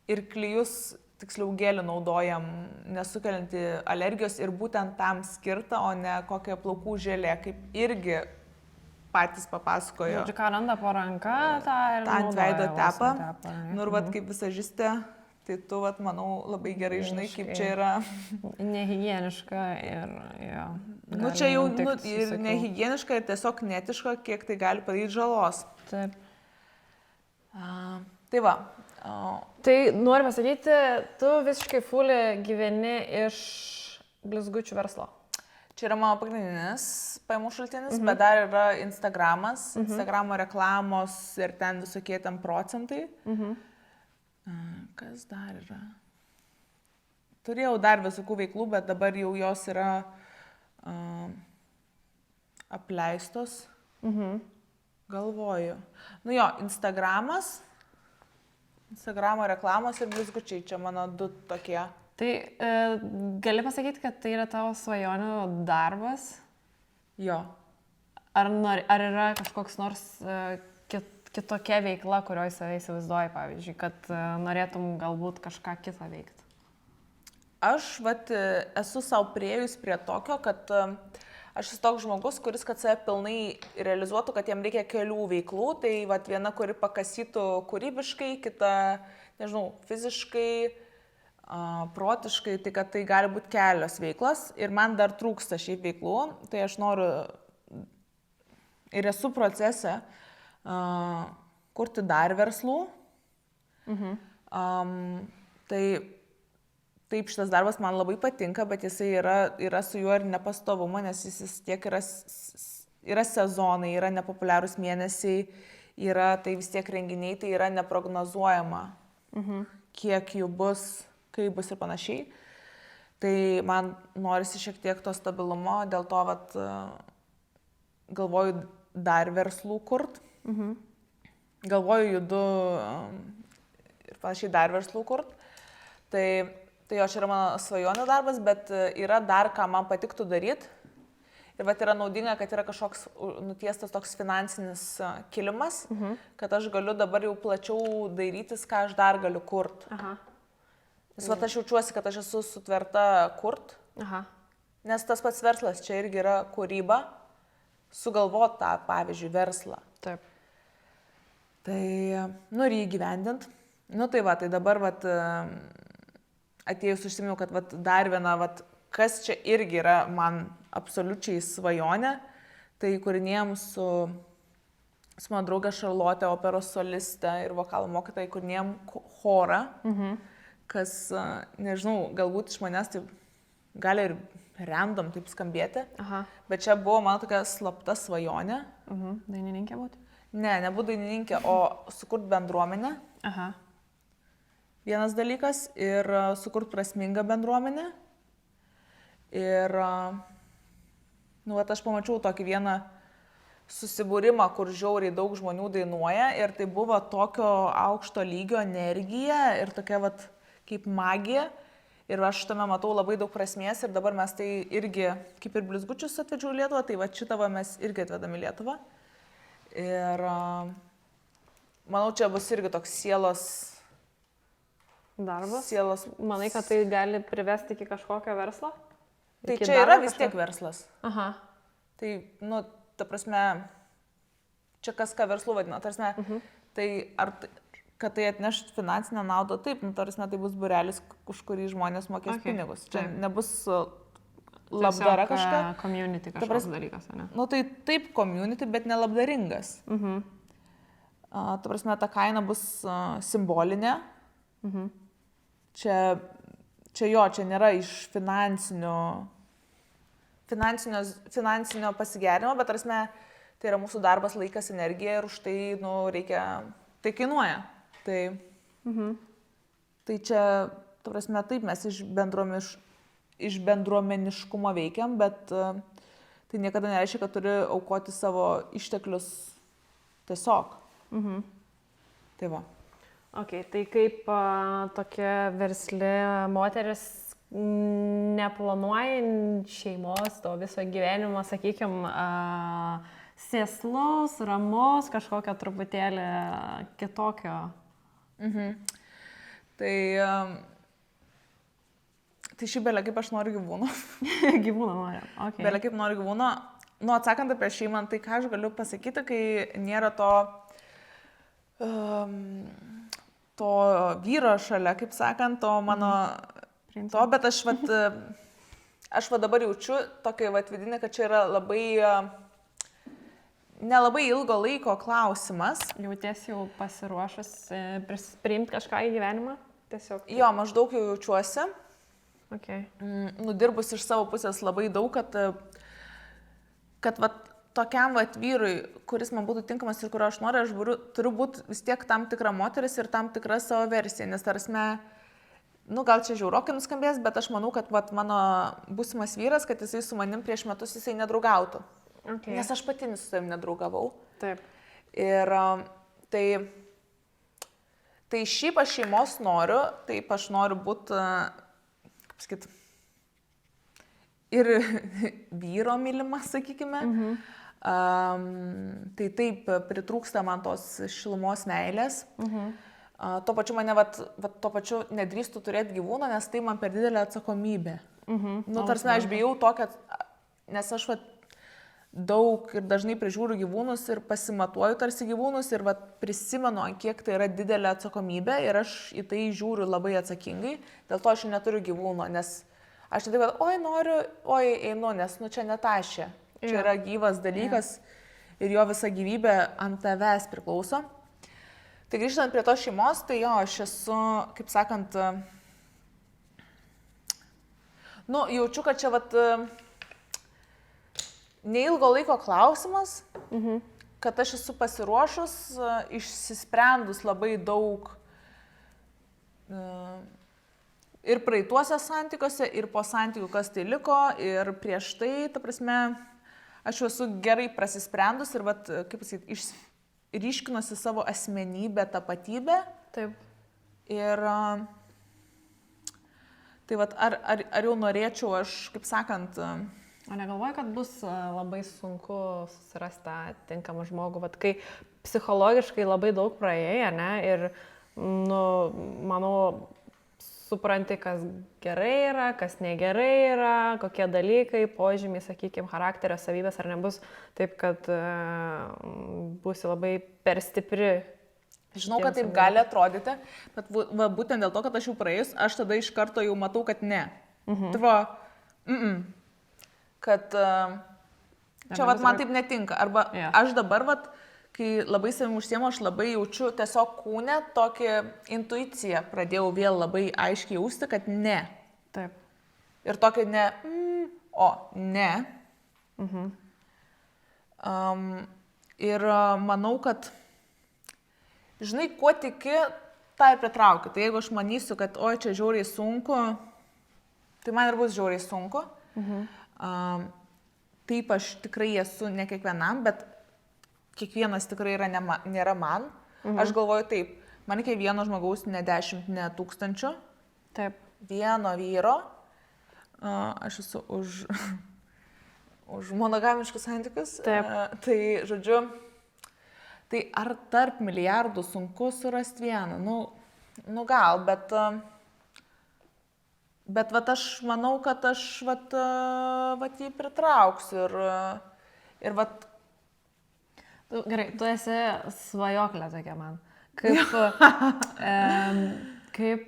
Ir klijus, tiksliau gėlį naudojam nesukelianti alergijos ir būtent tam skirta, o ne kokia plaukų želė, kaip irgi patys papasakojo. Žodžiu, ką randa po ranka, tą ir naudoja. Ant veido tepa. Ir kaip visažistė. Tai tu, manau, labai gerai žinai, kaip čia yra. Nehigieniška ir jo. Čia jau ir nehigieniška, ir tiesiog netiška, kiek tai gali padaryti žalos. Taip. Tai va. Tai noriu pasakyti, tu visiškai fully gyveni iš blizgučių verslo. Čia yra mano pagrindinis pajamų šaltinis, bet dar yra Instagramas, Instagramo reklamos ir ten visokie ten procentai. Kas dar yra? Turėjau dar visokių veiklų, bet dabar jau jos yra apleistos. Galvoju. Instagramas, Instagramo reklamos ir blizgučiai, čia mano 2 tokie. Tai gali pasakyti, kad tai yra tavo svajonių darbas? Jo. Ar yra kažkoks nors kitokia veikla, kurioje save įsivaizduoji, pavyzdžiui, kad norėtum galbūt kažką kitą veikti? Aš esu savo priejus prie tokio, kad aš esu toks žmogus, kuris, kad save pilnai realizuotų, kad jam reikia kelių veiklų. Tai viena, kuri pakasytų kūrybiškai, kita, nežinau, fiziškai, protiškai, tai kad tai gali būti kelios veiklos. Ir man dar trūksta šiaip veiklų, tai aš noriu ir esu procese kurti dar verslų. Tai taip, šitas darbas man labai patinka, bet jisai yra su juo ir nepastovumo, nes jis tiek yra sezonai, yra nepopuliarūs mėnesiai, tai vis tiek renginiai, tai yra neprognozuojama, kiek jų bus, kaip bus ir panašiai. Tai man norisi šiek tiek to stabilumo, dėl to galvoju dar verslų kurt. Galvoju judu ir panašiai dar verslų kurt. Tai jo čia yra mano svajonių darbas, bet yra dar, ką man patiktų daryti. Ir yra naudinga, kad yra kažkoks nutiestas toks finansinis kilimas, kad aš galiu dabar jau plačiau dairytis, ką aš dar galiu kurt. Nes aš jaučiuosi, kad aš esu sutverta kurt. Nes tas pats verslas čia irgi yra kūryba, sugalvoti tą, pavyzdžiui, verslą. Taip. Tai, ir jį įgyvendint. Tai dabar, atėjus užsiminiau, kad dar viena, kas čia irgi yra man absoliučiai svajonė, tai kūrinėjom su mano draugė Šarlotė, operos solistė ir vokalo mokytoja, kūrinėjom chorą, kas, nežinau, galbūt iš manęs tai gali ir random taip skambėti, bet čia buvo mano tokia slapta svajonė. Dainininkė būti? Ne, nebūt dainininkė, o sukurt bendruomenę. Vienas dalykas ir sukurt prasmingą bendruomenę. Ir, aš pamačiau tokį vieną susibūrimą, kur žiauriai daug žmonių dainuoja ir tai buvo tokio aukšto lygio energija ir tokia kaip magija. Ir aš tame matau labai daug prasmės ir dabar mes tai irgi, kaip ir blizgučius atvedžiau į Lietuvą, tai šitą mes irgi atvedam į Lietuvą. Ir manau, čia bus irgi toks sielos darbas. Manai, kad tai gali privesti iki kažkokio verslo? Tai čia yra vis tiek verslas. Tai, ta prasme, čia kas ką verslu vadina, tarsi, tai kad tai atneš finansinę naudą, taip, tarsi, tai bus būrelis, už kurį žmonės mokės pinigus. Čia nebus labdara kažką. Community kažkoks dalykas, ne? Tai taip, community, bet nelabdaringas. Ta prasme, ta kaina bus simbolinė. Čia nėra iš finansinio pasigerinimo, bet tarsi tai yra mūsų darbas, laikas, energija ir už tai reikia, tai kainuoja. Tai čia, ta prasme, taip mes iš bendruomeniškumo veikiam, bet tai niekada nereiškia, kad turi aukoti savo išteklius tiesiog. Tai va. Tai kaip tokia versli moteris neplanuoja šeimos, to viso gyvenimo, sakykime, sėslaus, ramos, kažkokio truputėlį kitokio. Tai šiaip belia kaip aš noriu gyvūno. Gyvūno noriu, ok. Belia kaip noriu gyvūno. Atsakant apie šeimą, tai ką aš galiu pasakyti, kai nėra to vyro šalia, kaip sakant, to mano to, bet aš dabar jaučiu tokį vidinį, kad čia yra nelabai ilgo laiko klausimas. Jautiesi jau pasiruošus priimti kažką į gyvenimą? Tiesiog. Jo, maždaug jau jaučiuosi. Nudirbus iš savo pusės labai daug, kad tokiam vyrui, kuris man būtų tinkamas ir kurio aš noriu, aš turiu būti vis tiek tam tikra moteris ir tam tikra savo versija, nes tarsi, gal čia žiaurokai nuskambės, bet aš manau, kad mano būsimas vyras, kad jisai su manim prieš metus jisai nedraugautų. Nes aš pati su savim nedraugavau. Taip. Ir tai Tai šiaip aš šeimos noriu, taip aš noriu būti, kaip sakyt, ir vyro mylima, sakykime. Tai taip, pritrūksta man tos šilumos meilės. Tuo pačiu mane, tuo pačiu nedrįstu turėti gyvūną, nes tai man per didelė atsakomybė. Tarsi, aš bijau tokią, nes aš daug ir dažnai prižiūriu gyvūnus ir pasimatuoju tarsi gyvūnus ir prisimenu, kiek tai yra didelė atsakomybė ir aš į tai žiūriu labai atsakingai. Dėl to aš neturiu gyvūno, nes aš ne taip, oi noriu, oi einu, nes čia netašė. Čia yra gyvas dalykas ir jo visa gyvybė ant tavęs priklauso. Tai grįžtant prie tos šeimos, tai jo, aš esu, kaip sakant, jaučiu, kad čia neilgo laiko klausimas, kad aš esu pasiruošus, išsisprendus labai daug ir praeituose santykiuose, ir po santykių, kas tai liko, ir prieš tai, ta prasme, aš esu gerai prasisprendus ir, kaip pasakyti, ryškinusi savo asmenybę, tapatybę. Taip. Ir tai ar jau norėčiau aš, kaip sakant, O negalvoju, kad bus labai sunku susirasti tą tinkamą žmogų, kai psichologiškai labai daug praėjai, ne, ir, manau, supranti, kas gerai yra, kas negerai yra, kokie dalykai, požymiai, sakykime, charakterio savybės, ar nebus taip, kad būsi labai per stipri. Žinau, kad taip gali atrodyti, bet būtent dėl to, kad aš jau praėjus, aš tada iš karto jau matau, kad ne. Kad čia man taip netinka. Arba aš dabar, kai labai savim užsiemu, aš labai jaučiu tiesiog kūne tokį intuiciją. Pradėjau vėl labai aiškiai jausti, kad ne. Taip. Ir tokį ne, o ne. Ir manau, kad, žinai, kuo tiki, tą ir pritraukiu. Tai jeigu aš manysiu, kad oi, čia žiauriai sunku, tai man ir bus žiauriai sunku. Taip aš tikrai esu ne kiekvienam, bet kiekvienas tikrai nėra man. Aš galvoju taip, man reikia vieno žmogaus, ne 10, ne 1000. Taip. Vieno vyro. Aš esu už monogamiškus santykius. Taip. Tai, žodžiu, tai ar tarp milijardų sunku surasti vieną? Nu gal, bet aš manau, kad aš jį pritrauksiu ir Gerai, tu esi svajoklė tokia man. Kaip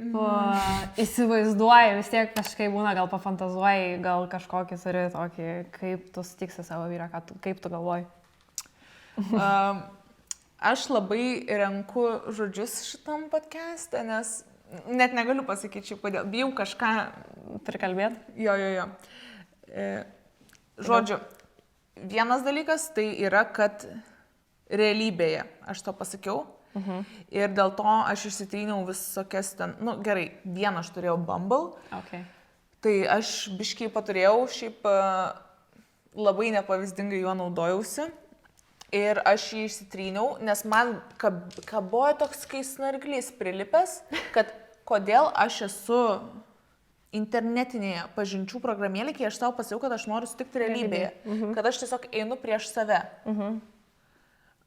įsivaizduoji, vis tiek kažkaip būna, gal pafantazuoji, gal kažkokį turi tokį, kaip tu sutiksi savo vyrą, kaip tu galvoji? Aš labai renku žodžius šitam podcast'e, nes net negaliu pasakyti, kodėl. Bijau kažką prikalbėti. Jo. Žodžiu, vienas dalykas tai yra, kad realybėje aš to pasakiau. Ir dėl to aš išsitryniau visokias ten, gerai, vieną aš turėjau Bumble. Okay. Tai aš biškiai paturėjau, šiaip labai nepavyzdingai juo naudojausi. Ir aš jį išsitryniau, nes man kabojo toks snarglys prilipęs, kad kodėl aš esu internetinėje pažinčių programėlė, kai aš tau pasakiau, kad aš noriu sutikti realybėje, kad aš tiesiog einu prieš save.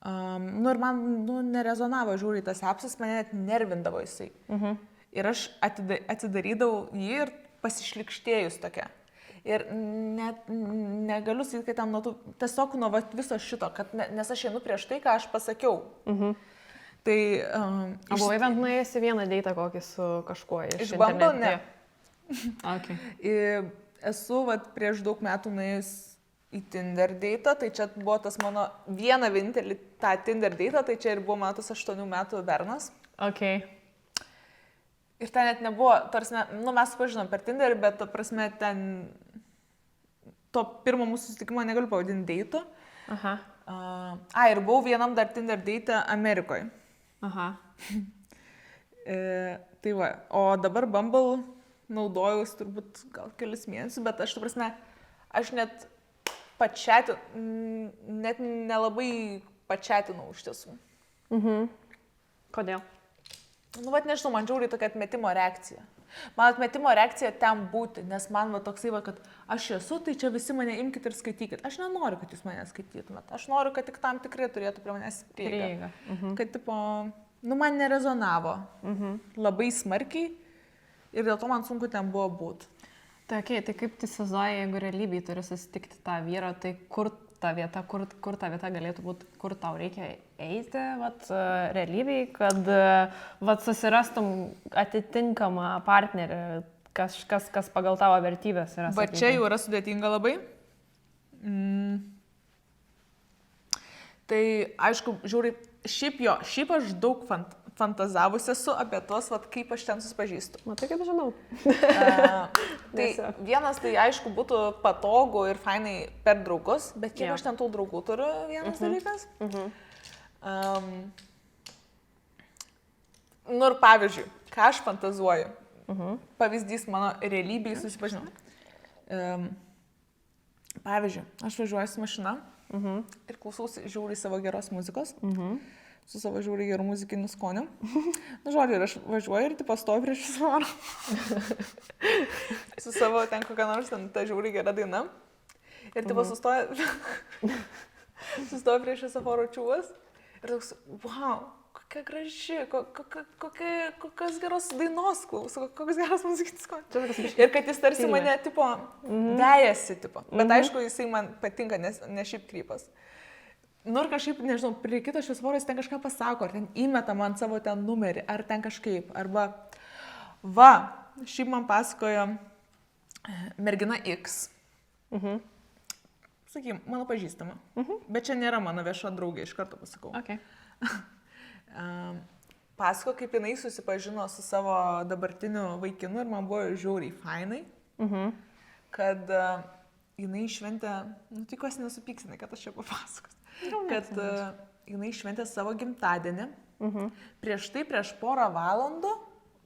Ir man nerezonavo žiūri tas apsas, mane net nervindavo jisai. Ir aš atidarydavau jį ir pasišlikštėjus tokia. Ir net negaliu sakyti, kad tam tiesiog nuo viso šito, nes aš einu prieš tai, ką aš pasakiau. Tai... Buvai bent nuėjusi vieną deitą kokį su kažkuo iš Bumble, ne. Okay. Esu prieš daug metų nuėjus į Tinder deitą, tai čia buvo tas mano vieną vienintelį tą Tinder deitą, tai čia ir buvo mano tas 8 metų bernas. Okay. Ir ten net nebuvo, tarsi, mes pažinom per Tinderį, bet, prasme, ten to pirmo mūsų susitikimo negaliu pavadinti deitu. Aha. Ir buvau vienam dar Tinder deitą Amerikoje. Aha. Tai va, o dabar Bumble naudojaus turbūt gal kelis mėnesius, bet aš, prasme, aš net net nelabai pačiatinau iš tiesų. Kodėl? nu, vat nežinau, man žiauriai tokia atmetimo reakcija. Man atmetimo reakcija ten būti, nes man va toksai, va, kad aš esu, tai čia visi mane imkite ir skaitykite. Aš nenoriu, kad jūs mane skaitytumėt. Aš noriu, kad tik tam tikrai turėtų prie manęs prieigą. Kad, tipo, nu, man nerezonavo labai smarkiai ir dėl to man sunku ten buvo būti. Tai, okay, tai kaip tu įsivaizduoji, jeigu realybėje turi susitikti tą vyrą, tai kur ta vieta galėtų būti, kur tau reikia eiti, vat, realybėje, kad vat, susirastum atitinkamą partnerį, kas pagal tavo vertybės yra. Va čia jau yra sudėtinga labai. Tai aišku, žiūri, šiaip aš daug fantazavus esu apie tos, vat, kaip aš ten susipažįstu. Matai, kaip žinau. Tai vienas, tai aišku, būtų patogu ir fainai per draugus, bet kiek aš ten tų draugų turiu, vienas dalykas. Nu ir pavyzdžiui, ką aš fantazuoju. Pavyzdys mano realybėje susipažinau. Pavyzdžiui, aš važiuoju su mašina ir klausausi žiūri savo geros muzikos. Su savo žiūri gerų muzikinių skonių. Nu, žodžiu, ir aš važiuoju ir tipo stoviu prieš šviesoforo. Su savo ten kokią nors ten tą žiūri gerą dainą. Ir tipo sustoju prieš šviesoforo čiūvas. Ir toks, wow, kokia graži, kokios geros dainos klauso, kokios geros muzikinis skonis. Ir kad jis tarsi mane tipo vejasi, tipo. Bet aišku, jisai man patinka, ne šiaip krypas. Nu ir kažkaip, nežinau, prie kito šviesoforo ten kažką pasako, ar ten įmeta man savo ten numerį, ar ten kažkaip, arba va, šiaip man pasakojo mergina X. Sakykim, mano pažįstama, bet čia nėra mano vieša draugė, iš karto pasakau. Okay. Pasako, kaip jinai susipažino su savo dabartiniu vaikinu ir man buvo žiauriai fainai, kad jinai šventė, nu tikiuosi nesupyksinai, kad aš čia papasakosiu. Kad jinai šventė savo gimtadienį. Prieš tai, prieš porą valandų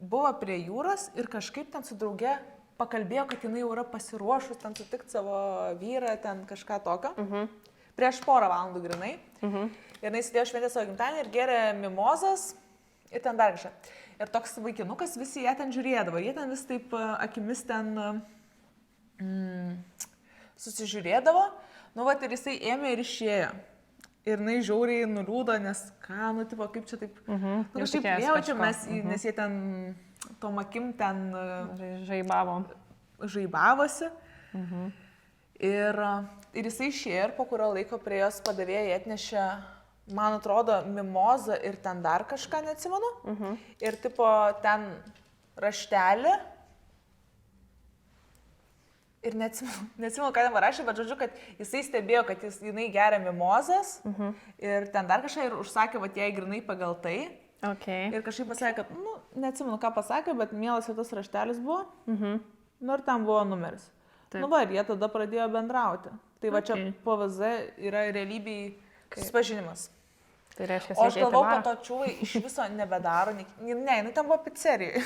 buvo prie jūros ir kažkaip ten su drauge pakalbėjo, kad jinai jau yra pasiruošus ten sutikti savo vyrą, ten kažką tokio. Prieš porą valandų grinai. Ir jinai sėdėjo šventė savo gimtadienį ir gėrė mimozas ir ten dar kažką. Ir toks vaikinukas visi ją ten žiūrėdavo. Jie ten vis taip akimis ten susižiūrėdavo. Nu, vat ir jisai ėmė ir išėjo. Ir jinai žiauriai nuliūdo, nes ką, nu, tipo, kaip čia taip, nu, kažkaip jaučiamės, nes jie ten tom akim ten žaibavosi. Ir jisai išėjo ir po kurio laiko prie jos padavėjai atnešė, man atrodo, mimozą ir ten dar kažką, neatsimenu. Ir tipo ten raštelį. Ir neatsimenu, ką ten parašė, bet žodžiu, kad jisai stebėjo, kad jinai geria mimozas ir ten dar kažką ir užsakė, va, jai grinai pagal tai. Okay. Ir kažkaip pasakė, kad, nu, neatsimenu, ką pasakė, bet mielas jau tas raštelis buvo. Nu, ir ten buvo numeris. Taip. Nu, va, ir jie tada pradėjo bendrauti. Tai va, čia PVZ yra realybėj susipažinimas. Tai reiškia, o aš galvau, kad to čiūvai iš viso nebedaro. Ne, nu, ten buvo pizzerijoje.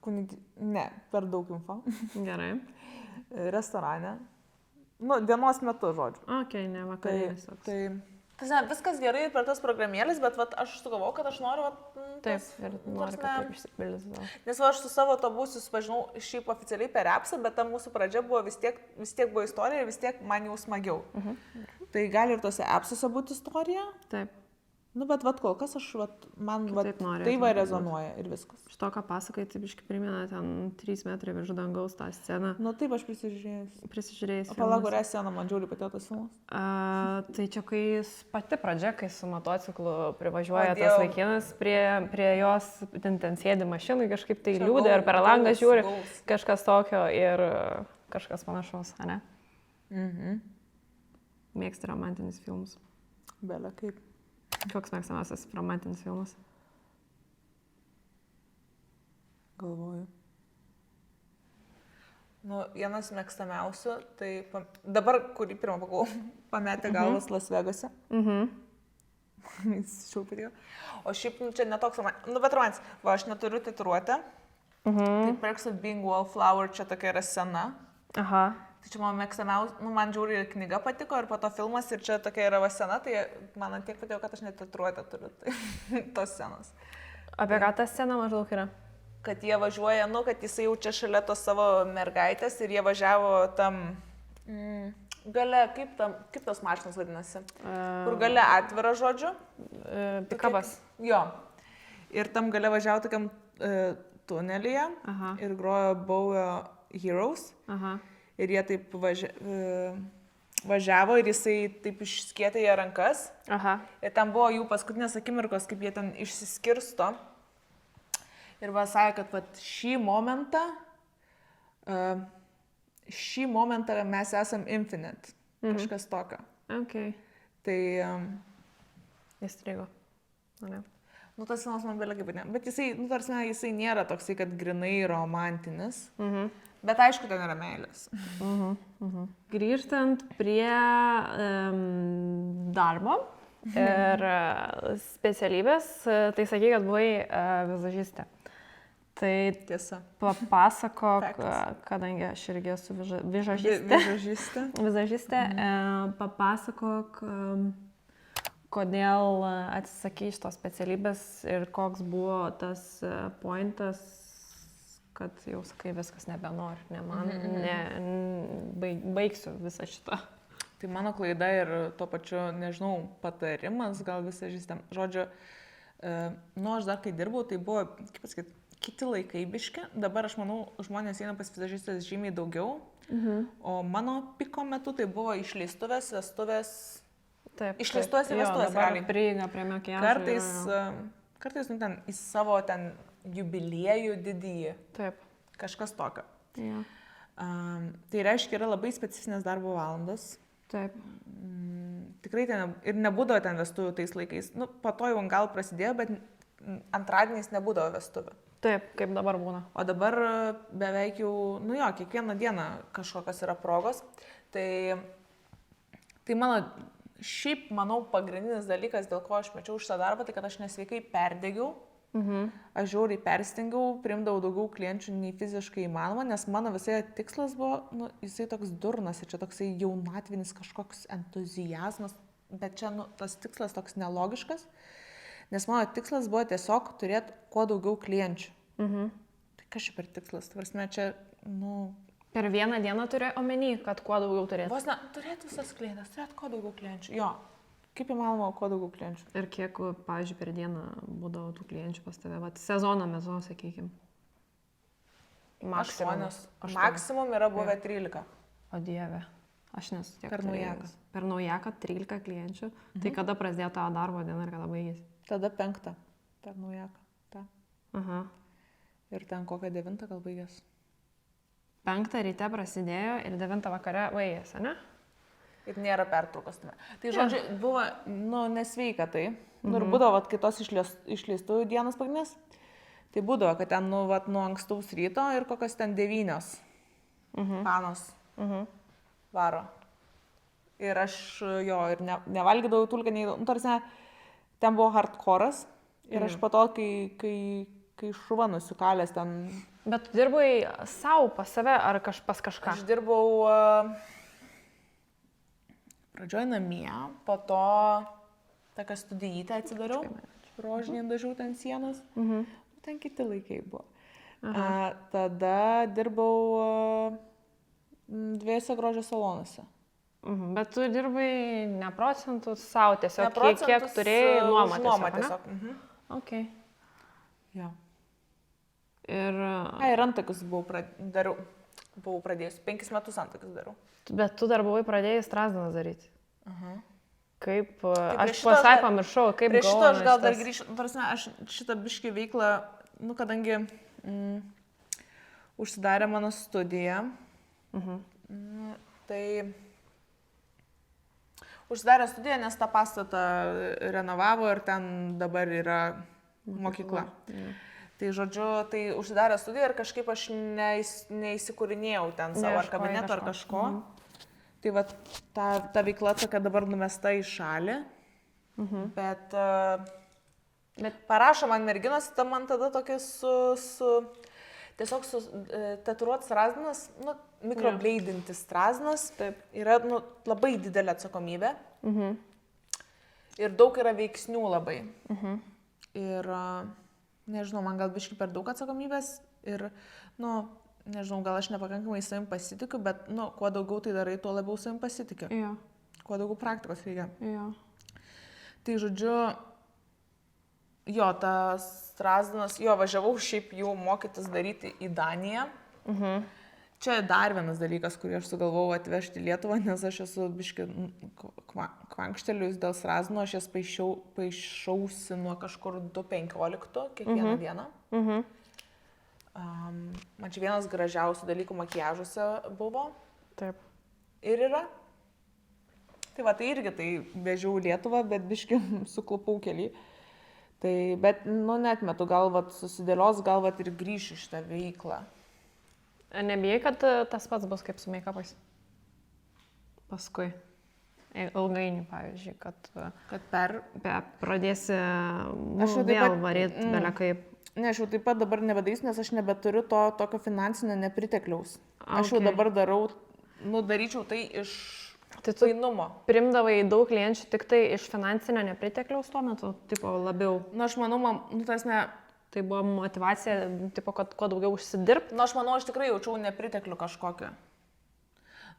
Ne, per daug info. Gerai. Restorane. Nu, dienos metu, žodžiu. Ne, vakarėlis. Tai viskas gerai per tas programėlės, bet vat, aš sugalvojau, kad aš noriu... Taip, ir noriu, kad taip išsipildys. Nes aš su savo to būsiu susipažinau šiaip oficialiai per appsą, bet ta mūsų pradžia buvo vis tiek buvo istorija ir vis tiek man jau smagiau. Tai gali ir tose appsuose būti istorija. Taip. Nu, bet vat kol kas aš, man tai va rezonuoja ir viskas. Šito, ką pasakai, taip iškai primena ten 3 metrai virš dangaus tą sceną. Nu, taip aš prisižiūrėjus. O palauk, kurią sceną man žiūri patėjo tas filmas? Tai čia, kai pati pradžia, kai su motociklu privažiuoja tas vaikinas prie jos, ten sėdi mašinai, kažkaip tai liūdė ir per langą žiūri kažkas tokio ir kažkas panašaus, ne? Mėgsti romantinis filmus. Belė, kaip? Koks mėgstamiausias romantinis filmas? Galvoju. Nu, vienas mėgstamiausių, tai dabar, kurį pirmą pagalvojau, Pametė galvas Las Vegase. O šiaip čia netoks romantinis. Nu, bet romantinis. Va, aš neturiu titruotę. Tai Perks of Being Wallflower čia tokia yra scena. Tai čia mano mėgstamiausia, nu, man žiūri ir knyga patiko, ir po to filmas, ir čia tokia yra scena, tai man tiek patiko, kad aš net tatuiruotę turiu, tai tos scenos. Apie ką ta scena maždaug yra? Kad jie važiuoja, nu, kad jisai jau čia šalia tos savo mergaitės ir jie važiavo tam gale, kaip tos mašinos vadinasi, kur gale atvira žodžiu. Pikabas. Jo. Ir tam gale važiavo tokiam tunelyje ir grojo Bowie Heroes. Aha. Ir jie taip važiavo ir jisai taip išskėtė jie rankas. Aha. Ir ten buvo jų paskutinės akimirkos, kaip jie ten išsiskirsto. Ir va sakė, kad vat, šį momentą mes esam infinite. Kažkas tokio. Okay. Tai... Įstrigo. Ne. Nu, tas senas man vėliau kaip ne. Bet jisai, nu, tarsi, jisai nėra toksai, kad grinai romantinis. Bet aišku, ten yra meilės. Grįžtant prie darbo ir specialybės, tai sakai, kad buvai vizažistė. Tai tiesa. Papasakok, kadangi aš irgi esu vizažistė, papasakok, kodėl atsisakai šitos specialybės ir koks buvo tas pointas, kad jau sakai, viskas nebenoriu, baigsiu visą šitą. Tai mano klaida ir tuo pačiu, nežinau, patarimas gal vizažistėm. Žodžiu, aš dar kai dirbau, tai buvo, kaip pasakyti, kiti laikai biški. Dabar aš manau, žmonės eina pas vizažistės žymiai daugiau, o mano piko metu tai buvo išleistuvės, vestuvės. Taip. Išleistuvės ir vestuvės. Dabar prieiga prie makiažo. Kartais nu, ten į savo ten jubiliejų didįjį. Taip. Kažkas tokio. Ja. Tai reiškia, yra labai specifinės darbo valandos. Taip. Tikrai ten ir nebūdavo ten vestuvių tais laikais. Nu, po to jau gal prasidėjo, bet antradieniais nebūdavo vestuvių. Taip, kaip dabar būna. O dabar beveik jau, nu jo, kiekvieną dieną kažkokios yra progos. Tai mano, šiaip, manau, pagrindinis dalykas, dėl ko aš mečiau šitą darbą, tai kad aš nesveikai perdegiau. Aš žiauriai perstengiau, priimdavau daugiau klienčių nei fiziškai įmanoma, nes mano visai tikslas buvo, nu, jisai toks durnas ir čia toksai jaunatvinis kažkoks entuzijazmas, bet čia, nu, tas tikslas toks nelogiškas. Nes mano tikslas buvo tiesiog turėti kuo daugiau klienčių. Tai kas čia per tikslas? Tvarsime, čia, nu... Per vieną dieną turi omeny, kad kuo daugiau turėti. Vos ne, turėti visas klientas, turėti kuo daugiau klienčių. Jo, kaip įmanoma, kuo daugiau klienčių. Ir kiek, pavyzdžiui, per dieną būdavo tų klienčių pas tave? Vat sezoną mezo, sakykime. Maksimum yra buvę 13. O Dieve, aš nesu tiek. Per naujaką. Per naujaką 13 klienčių. Tai kada prasidėjo tavo darbo diena ir kada baigėsi? Tada 5 per naujaką. Ta. Aha. Ir ten kokią 9 gal baigės. 5 ryte prasidėjo ir 9 vakare baigėsi, ne? Ir nėra pertraukos. Tai žodžiu, buvo, nu, nesveika tai. Nu, ir būdavo, vat, kitos išleistųjų dienos pagrindinės. Tai būdavo, kad ten, nu, vat, nuo ankstaus ryto ir kokios ten 9 panos varo. Ir aš jo, ir nevalgydavau tulkę, nu, tarsi, ten buvo hardcore'as. Ir aš po to, kai šuva nusikalęs ten... Bet tu dirbai savo pas save ar pas kažką? Aš dirbau pradžioj namie, po to tokią studijietę atsidariau, rožinį dažiau ten sienas, ten kiti laikai buvo. Tada dirbau 2 grožio salonuose. Bet tu dirbai ne procentų savo, tiesiog kiek turėjai nuomą tiesiog. Okay. Jo. Ir antakius buvau pradėjus, 5 metus antakius darau. Bet tu dar buvai pradėjęs Strazdanas daryti. Kaip, aš pasai pamiršau, kaip prieš šitą aš gal dar grįžtu, aš šitą biškį veiklą, nu, kadangi užsidarė mano studija, tai užsidarė studiją, nes tą pastatą renovavo ir ten dabar yra mokykla. Tai žodžiu, tai užsidarė studiją ir kažkaip aš neįsikūrinėjau ten savo ar kabineto ar kažko. Tai va, ta veikla tokia dabar numesta į šalį. Bet parašo man merginos, man tada tokia tiesiog tatuiruotas strazdanas, nu, mikrobleidintis strazdanas, yra labai didelė atsakomybė. Ir daug yra veiksnių labai. Ir, nežinau, man gal biškai per daug atsakomybės ir, nežinau, gal aš nepakankamai savim pasitikiu, bet, kuo daugiau tai darai, tuo labiau savim pasitikiu. Jo. Kuo daugiau praktikos reikia. Jo. Tai žodžiu, jo, tas strazdanas, važiavau šiaip jau mokytis daryti į Daniją. Čia dar vienas dalykas, kurį aš sugalvojau atvežti į Lietuvą, nes aš esu biškai kvankštelius dėl strazdano, aš jas paišausi nuo kažkur 2.15 kiekvieną dieną. Man čia vienas gražiausių dalykų makiažuose buvo. Taip. Ir yra. Tai va, tai irgi tai vežiau į Lietuvą, bet biškai suklupau keli. Tai, bet, netmetu, gal vat susidėlios, gal vat ir grįšiu šitą veiklą. Nebijai, kad tas pats bus kaip su make-upais? Paskui. Ilgainiui, pavyzdžiui, kad pradėsi vėl varyti belė kaip. Ne, aš jau taip pat dabar nebedarysiu, nes aš nebeturiu to tokio finansinio nepritekliaus. Aš jau dabar daryčiau tai iš fainumo. Primdavai daug klienčių tik tai iš finansinio nepritekliaus tuo metu, tipo labiau? Aš manau, tai buvo motivacija, tipo, kad kuo daugiau užsidirbti? Aš manau, aš tikrai jaučiau nepriteklių kažkokią.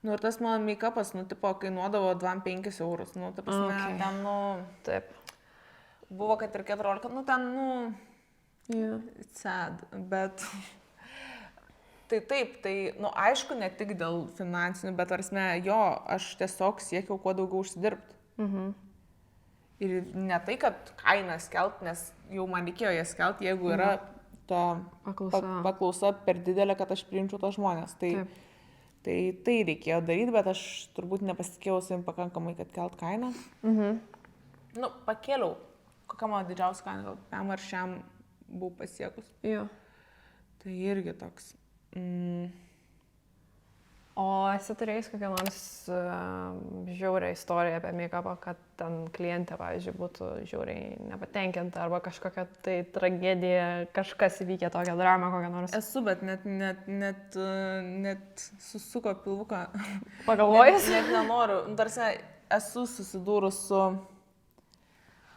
Ir tas mano make-upas, tipo, kainuodavo 2-5 eurus. Ta prasme, ten, Taip. Buvo, kad ir 14, sad, bet... Tai taip, tai, aišku, ne tik dėl finansinių, bet prasme, aš tiesiog siekiau kuo daugiau užsidirbti. Ir ne tai, kad kainas kelt, nes jau man reikėjo jas kelt, jeigu yra ta paklausa per didelė, kad aš priimčiau tos žmonės. Tai reikėjo daryti, bet aš turbūt nepasitikėjau savim pakankamai, kad kelt kainą. Pakėliau. Kokia mano didžiausia kaina, gal PM ar šiam buvau pasiekus. Jo. Tai irgi toks. O esi turėjus kokią nors žiaurią istoriją apie make-upą, kad ten klientė, pavyzdžiui, būtų žiauriai nepatenkinta arba kažkokia tai tragedija, kažkas įvykė tokią dramą kokią nors? Esu, bet net susuko pilvuką. Pagalvojus? Net nenoriu. Tarsi esu susidūrus su...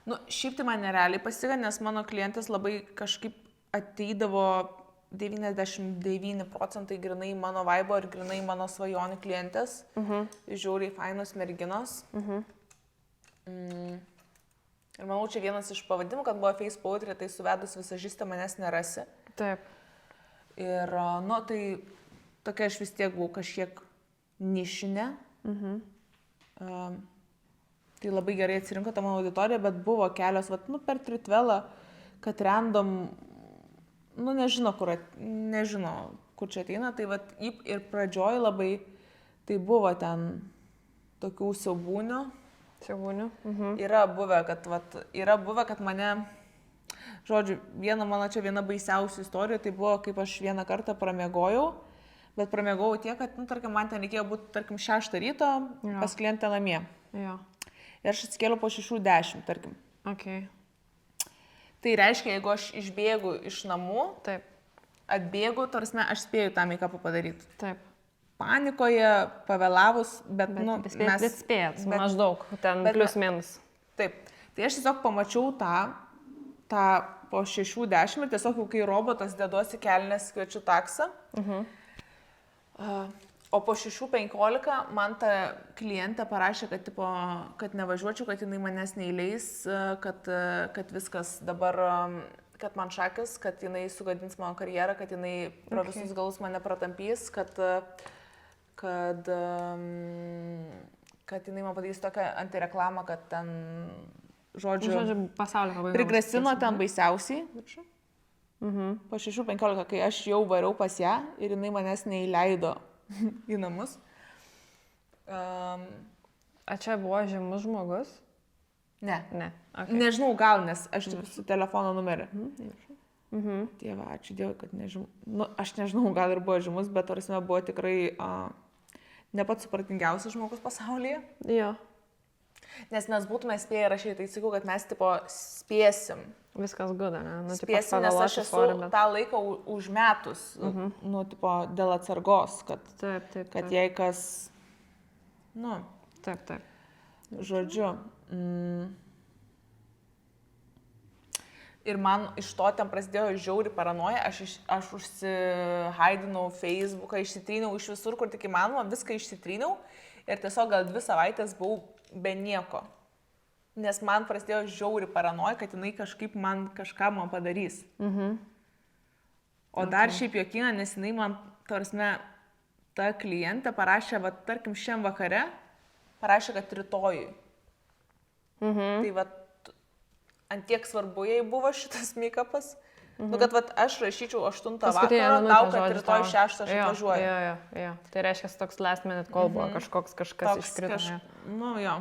Šiaip tai man nerealiai pasiga, nes mano klientės labai kažkaip ateidavo 99% grinai mano vaibo ir grinai mano svajonių klientės. Žiauriai fainos merginos. Ir manau, čia vienas iš pavadimų, kad buvo Face Poetry, tai suvedus visažistą manęs nerasi. Taip. Ir, tai tokia aš vis tiek buvau kažkiek nišinė. Tai labai gerai atsirinko tą mano auditoriją, bet buvo kelios, per Tritvelą, kad random, nežino, kur čia ateina, tai ir pradžioj labai, tai buvo ten tokių siaubūnių. Siaubūnių. Yra buvę, kad mane, žodžiu, viena baisiausių istorijų, tai buvo, kaip aš vieną kartą pramiegojau, bet pramiegojau tiek, kad, tarkim, man ten reikėjo būti, tarkim, 6 ryto pas klientę namie. Jo. Ir aš atsikėliau po 6:10, tarkim. Okay. Tai reiškia, jeigu aš išbėgu iš namų, taip, atbėgu, tarsi aš spėju tą make-upą padaryti. Taip. Panikoje, pavėlavus, bet mes spėjat, maždaug, ten plius minus. Taip. Tai aš tiesiog pamačiau tą po 6:10 ir tiesiog jau kai robotas deduosi kelnes, kviečiu taksą. O po 6:15 man ta klientė parašė, kad nevažiuočiau, kad jinai manęs neįleis, kad viskas dabar, kad man šakis, kad jinai sugadins mano karjerą, kad jinai pro visus galus mane pratampys, kad jinai man padarys tokią antireklamą, kad ten, žodžiu pasaulio pabaiga. Prigrasino ten baisiausiai. Po 6:15, kai aš jau variau pas ją ir jinai manęs neįleido į namus. A čia buvo žymus žmogus? Ne. Okay. Nežinau, gal, nes aš tik su telefono numerį. Dieve, ačiū Dievui, kad nežinau. Aš nežinau, gal ir buvo žymus, bet tarsi buvo tikrai ne pats supratingiausias žmogus pasaulyje. Jo. Nes mes būtume spėję rašyti, tai sakau, kad mes tipo spėsim. Viskas guda, ne? Nu, Spėsim, nes aš esu tą laiką užmetus, nu, tipo, dėl atsargos, kad, Taip. kad jei kas, nu, Taip. žodžiu. Ir man iš to ten prasidėjo žiauri paranoja, aš užsihaidinau Facebooką, išsitryniau iš visur, kur tik įmanoma, viską išsitryniau ir tiesiog gal 2 savaitės buvau be nieko. Nes man prasidėjo žiauri paranoja, kad jinai kažkaip kažką man padarys. O dar šiaip juokinga, nes jinai man, tarsi, ta klientė parašė, va, tarkim, šiandien vakare, parašė, kad rytojui. Tai va, antiek svarbu jai buvo šitas make-upas. Nu, kad va, aš rašyčiau 8 vakaro, tau, kad rytoj 6 aš atvažiuoju. Jo. Tai reiškia, toks last minute call buvo, kažkas iškrito. Nu, jo.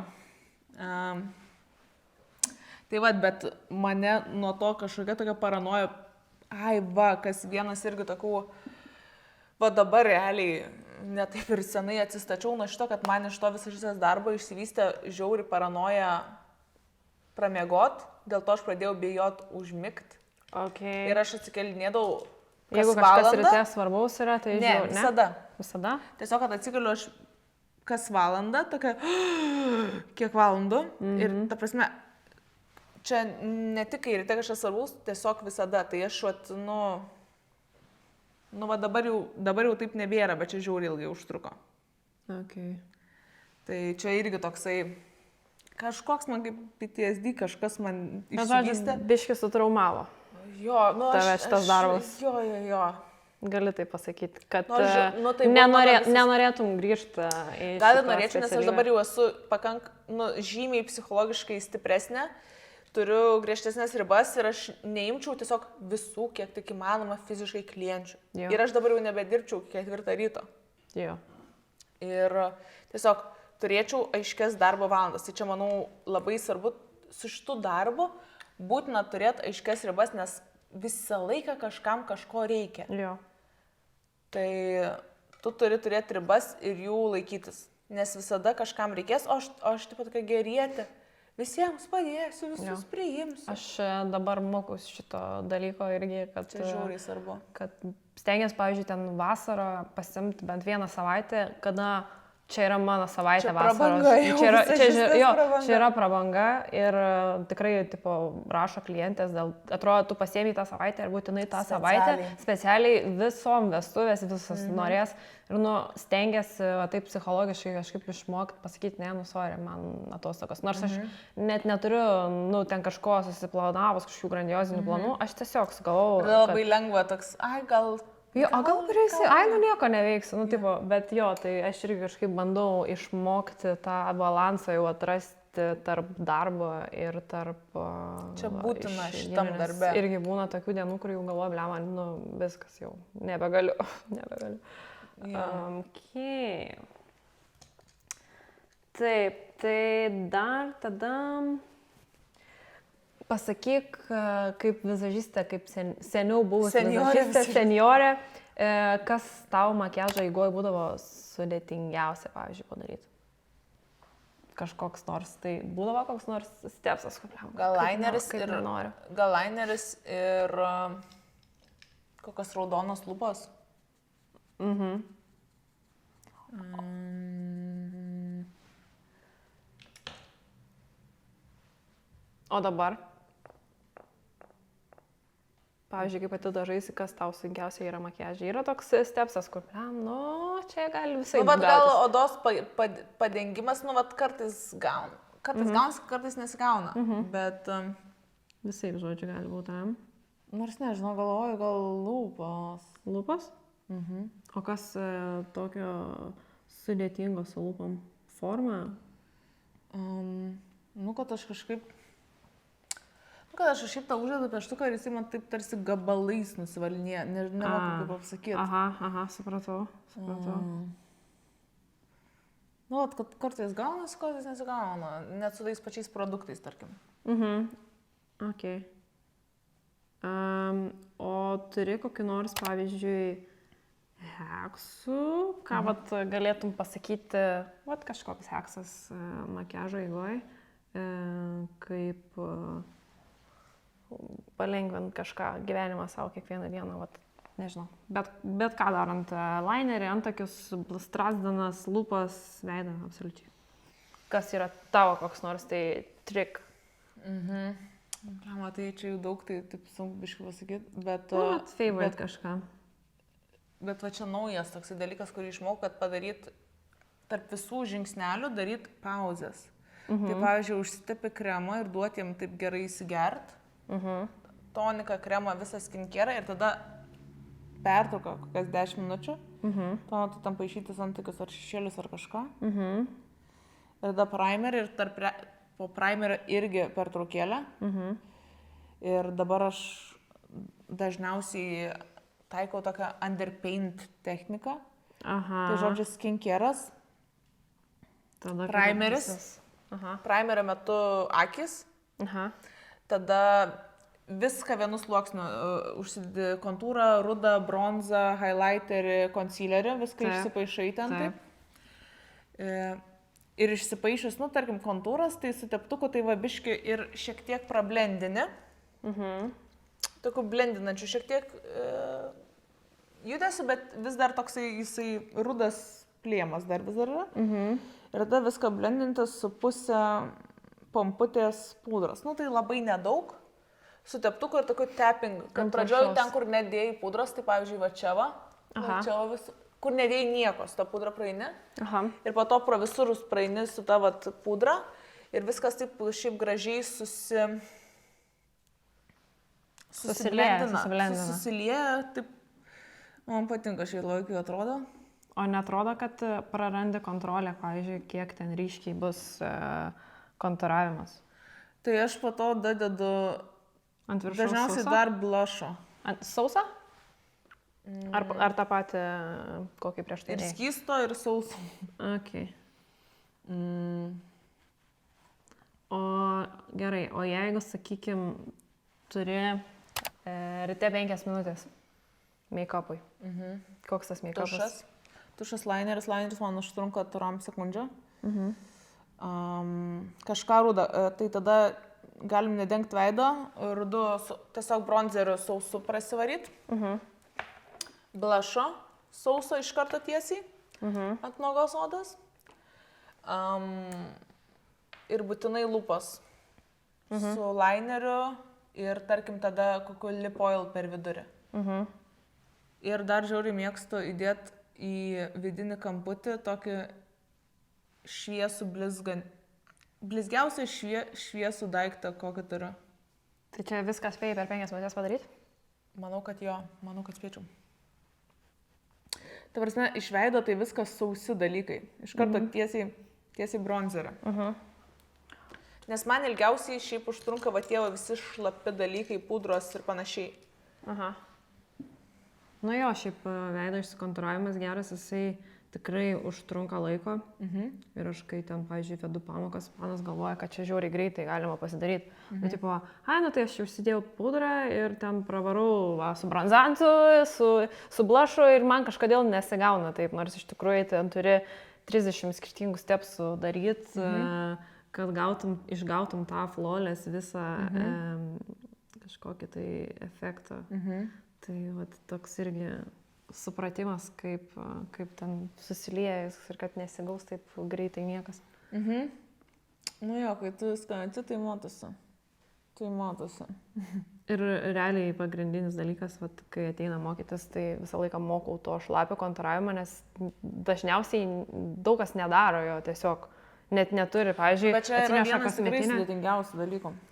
Tai va, bet mane nuo to kažkokia tokia paranoja, kas vienas irgi tokių, va dabar realiai, netaip ir senai atsistačiau nuo šito, kad man iš to visas darbo išsivystė žiauri paranoja pramiegot, dėl to aš pradėjau bijot užmigt. Okay. Ir aš atsikelinėdavau kas Jeigu kažkas ryte svarbaus yra, tai žiūrėjau. Ne, visada. Tiesiog, kad atsikeliu aš kas valandą, tokia, kiek valandų. Ir ta prasme, čia ne tik kai ryte kažkas svarbaus, tiesiog visada. Tai aš, va dabar jau taip nebėra, bet čia žiauriai ilgai užtruko. Okay. Tai čia irgi toksai, kažkoks man kaip PTSD, kažkas man išsivystė. Biškis sutraumavo. Jo, tave šitas darbas. Jo. Gali tai pasakyti, kad tai nenorėtum grįžti į... Gal ir norėčiau, nes aš dabar jau esu žymiai psichologiškai stipresnė, turiu griežtesnės ribas ir aš neimčiau tiesiog visų, kiek tik įmanoma fiziškai klienčių. Jo. Ir aš dabar jau nebedirbčiau 4 ryto. Jo. Ir tiesiog turėčiau aiškias darbo valandas. Tai čia, manau, labai svarbu su šitu darbu būtina turėti aiškias ribas, nes visą laiką kažkam kažko reikia. Jo. Tai tu turi turėti ribas ir jų laikytis, nes visada kažkam reikės, o aš taip pat tokia gerietė, visiems padėsiu, visus priimsiu. Aš dabar mokaus šito dalyko irgi, kad... Čia žiauriai svarbu. Kad stengiasi, pavyzdžiui, ten vasarą pasimti bent 1 savaitę, kada čia yra mano savaitė vasaros. Čia yra prabanga ir tikrai, tipo, rašo klientės, atrodo, tu pasiėmė tą savaitę ir būtinai tą savaitę, specialiai visom vestuvės, visas norės ir, stengiasi taip psichologiškai kažkaip išmokti, pasakyti, ne, sorry, man atostogos. Nors aš net neturiu, ten kažko susiplanavus, kažkokių grandiozinių planų, aš tiesiog sugalvojau. Labai lengva toks, gal nieko neveiksiu, bet tai aš irgi kažkaip bandau išmokti tą balansą jau atrasti tarp darbo ir tarp... Čia būtina šitam darbe. Irgi būna tokių dienų, kur jau galvoju, blema, viskas jau, nebegaliu. Okay. Taip, tai dar tada... Pasakyk, kaip vizažistė, kaip seniau buvusi vizažistė, seniorė, kas tau makiažo eigoje būdavo sudėtingiausia, pavyzdžiui, padaryti? Kažkoks nors, tai būdavo koks nors stepsas, gal lineris ir kokios raudonos lūpos. O dabar? Pavyzdžiui, kaip pati dažaisi, kas tau sunkiausia yra makiažai. Yra toks stepsas, kur, čia gali visai būti. Gal odos padengimas, kartais gauna. Kartais gaunas, kartais nesigauna. Bet... Visai, žodžiu, gali būti. Nors nežinau, galvoju, gal lūpos. Lūpos? O kas tokio sudėtingo su lūpom? Forma? Kad aš kažkaip... Kad aš šiaip tą uždedu pieštuką ir jisai man taip tarsi gabalais nusivalinėja. Nemoku kaip apsakyti. Aha, supratau. Kad kartais gaunasi, kartais nesigauna. Net su tais pačiais produktais, tarkim. Ok. O turi kokį nors, pavyzdžiui, heksų? Ką galėtum pasakyti, kažkoks heksas makiažo eigoje? kaip palengvinti kažką gyvenimą savo kiekvieną dieną, vat, nežinau. Bet ką darant, linerį, antakius, strasdanas, lūpas, veidą, absoliučiai. Kas yra tavo koks nors tai trik? Matai, čia jau daug, tai taip sunku biškai pasakyti, bet... Favorite kažką. Bet va čia naujas toksai dalykas, kurį išmokau, kad padaryti tarp visų žingsnelių, daryti pauzes. Tai pavyzdžiui, užsitepi kremą ir duoti jam taip gerai įsigert, toniką, kremą, visą skincare ir tada pertrauka kokias 10 minučių, tuomet tu tam paišytis antakius ar šešėlius ar kažką. Ir tada primerį ir po primerio irgi pertraukėlę. Ir dabar aš dažniausiai taikau tokią underpaint techniką. Tai žodžiu skincare'as, primeris, primerio metu akis, tada viską vienu sluoksniu, užsidedi kontūrą, rudą, bronzą, highlighterį, concealerį, viską išsipaišai ten taip. Ir išsipaišęs, tarkim, kontūras, tai su teptuku tai vabiški ir šiek tiek prablendini. Tokių blendinančių šiek tiek judesi, bet vis dar toksai jisai rudas plėmas dar vis dar yra. Ir tada viską blendintis su pusę pomputės pudros. Tai labai nedaug. Su teptuku ir tokiu tapping. Kad pradžioj ten, kur nedėjai pudros, tai pavyzdžiui, va čia va. Čia va vis, kur nedėjai nieko, su ta pudra praeini. Ir po to pro visurus praeini su ta vat pudra. Ir viskas taip šiaip gražiai susilieja. Taip, man patinka šiai laikui atrodo. O netrodo, kad prarandi kontrolę, pavyzdžiui, kiek ten ryškiai bus kontūravimas? Tai aš po to dadedu ant viršaus dažniausiai dar blush'o. Ant sausą? Ar tą patį, kokį prieš tai? Ir skysto, ir sauso. Okay. O gerai, o jeigu, sakykim, turi ryte 5 minutės make-upui. Koks tas make-upas? Tušas lineris man užtrunka 2 sekundžių. Kažką rudą, tai tada galim nedengti veido, rudu tiesiog bronzeriu sausu prasivaryt. Blush'o sauso iš karto tiesiai ant nuogos odos. Ir būtinai lūpas su lineriu ir tarkim tada kokiu lip oil per vidurį. Ir dar žiauriai mėgstu įdėti į vidinį kamputį tokį šviesų blizgiausią šviesų daiktą, kokį turiu. Tai čia viskas spėjai per 5 minutės padaryti? Manau, kad spėčiau. Ta prasme, iš veido tai viskas sausi dalykai. Iš karto tiesiai bronzerį. Nes man ilgiausiai šiaip užtrunka va tie visi šlapi dalykai, pudros ir panašiai. Nu jo, šiaip veido išsikontūravimas geras, jisai tikrai užtrunka laiko. Ir aš kai ten, pavyzdžiui, vedu pamokas, manas galvoja, kad čia žiauriai greitai galima pasidaryti. Nu, tipo, tai aš jau užsidėjau pudrą ir ten pravarau su bronzantu, su blush'u ir man kažkodėl nesigauna taip, nors iš tikrųjų ten turi 30 skirtingų stepsų daryti, kad išgautum tą flawless visą kažkokį tai efektą. Tai vat, toks irgi supratimas, kaip ten susiliejas ir kad nesigaus taip greitai niekas. Nu jo, kai tu skanti, tai matosi. Ir realiai pagrindinis dalykas, vat, kai ateina mokytis, tai visą laiką mokau to šlapio kontūravimą, nes dažniausiai daug kas nedaro jo tiesiog. Net neturi, pavyzdžiui, atsineša kosmetinę.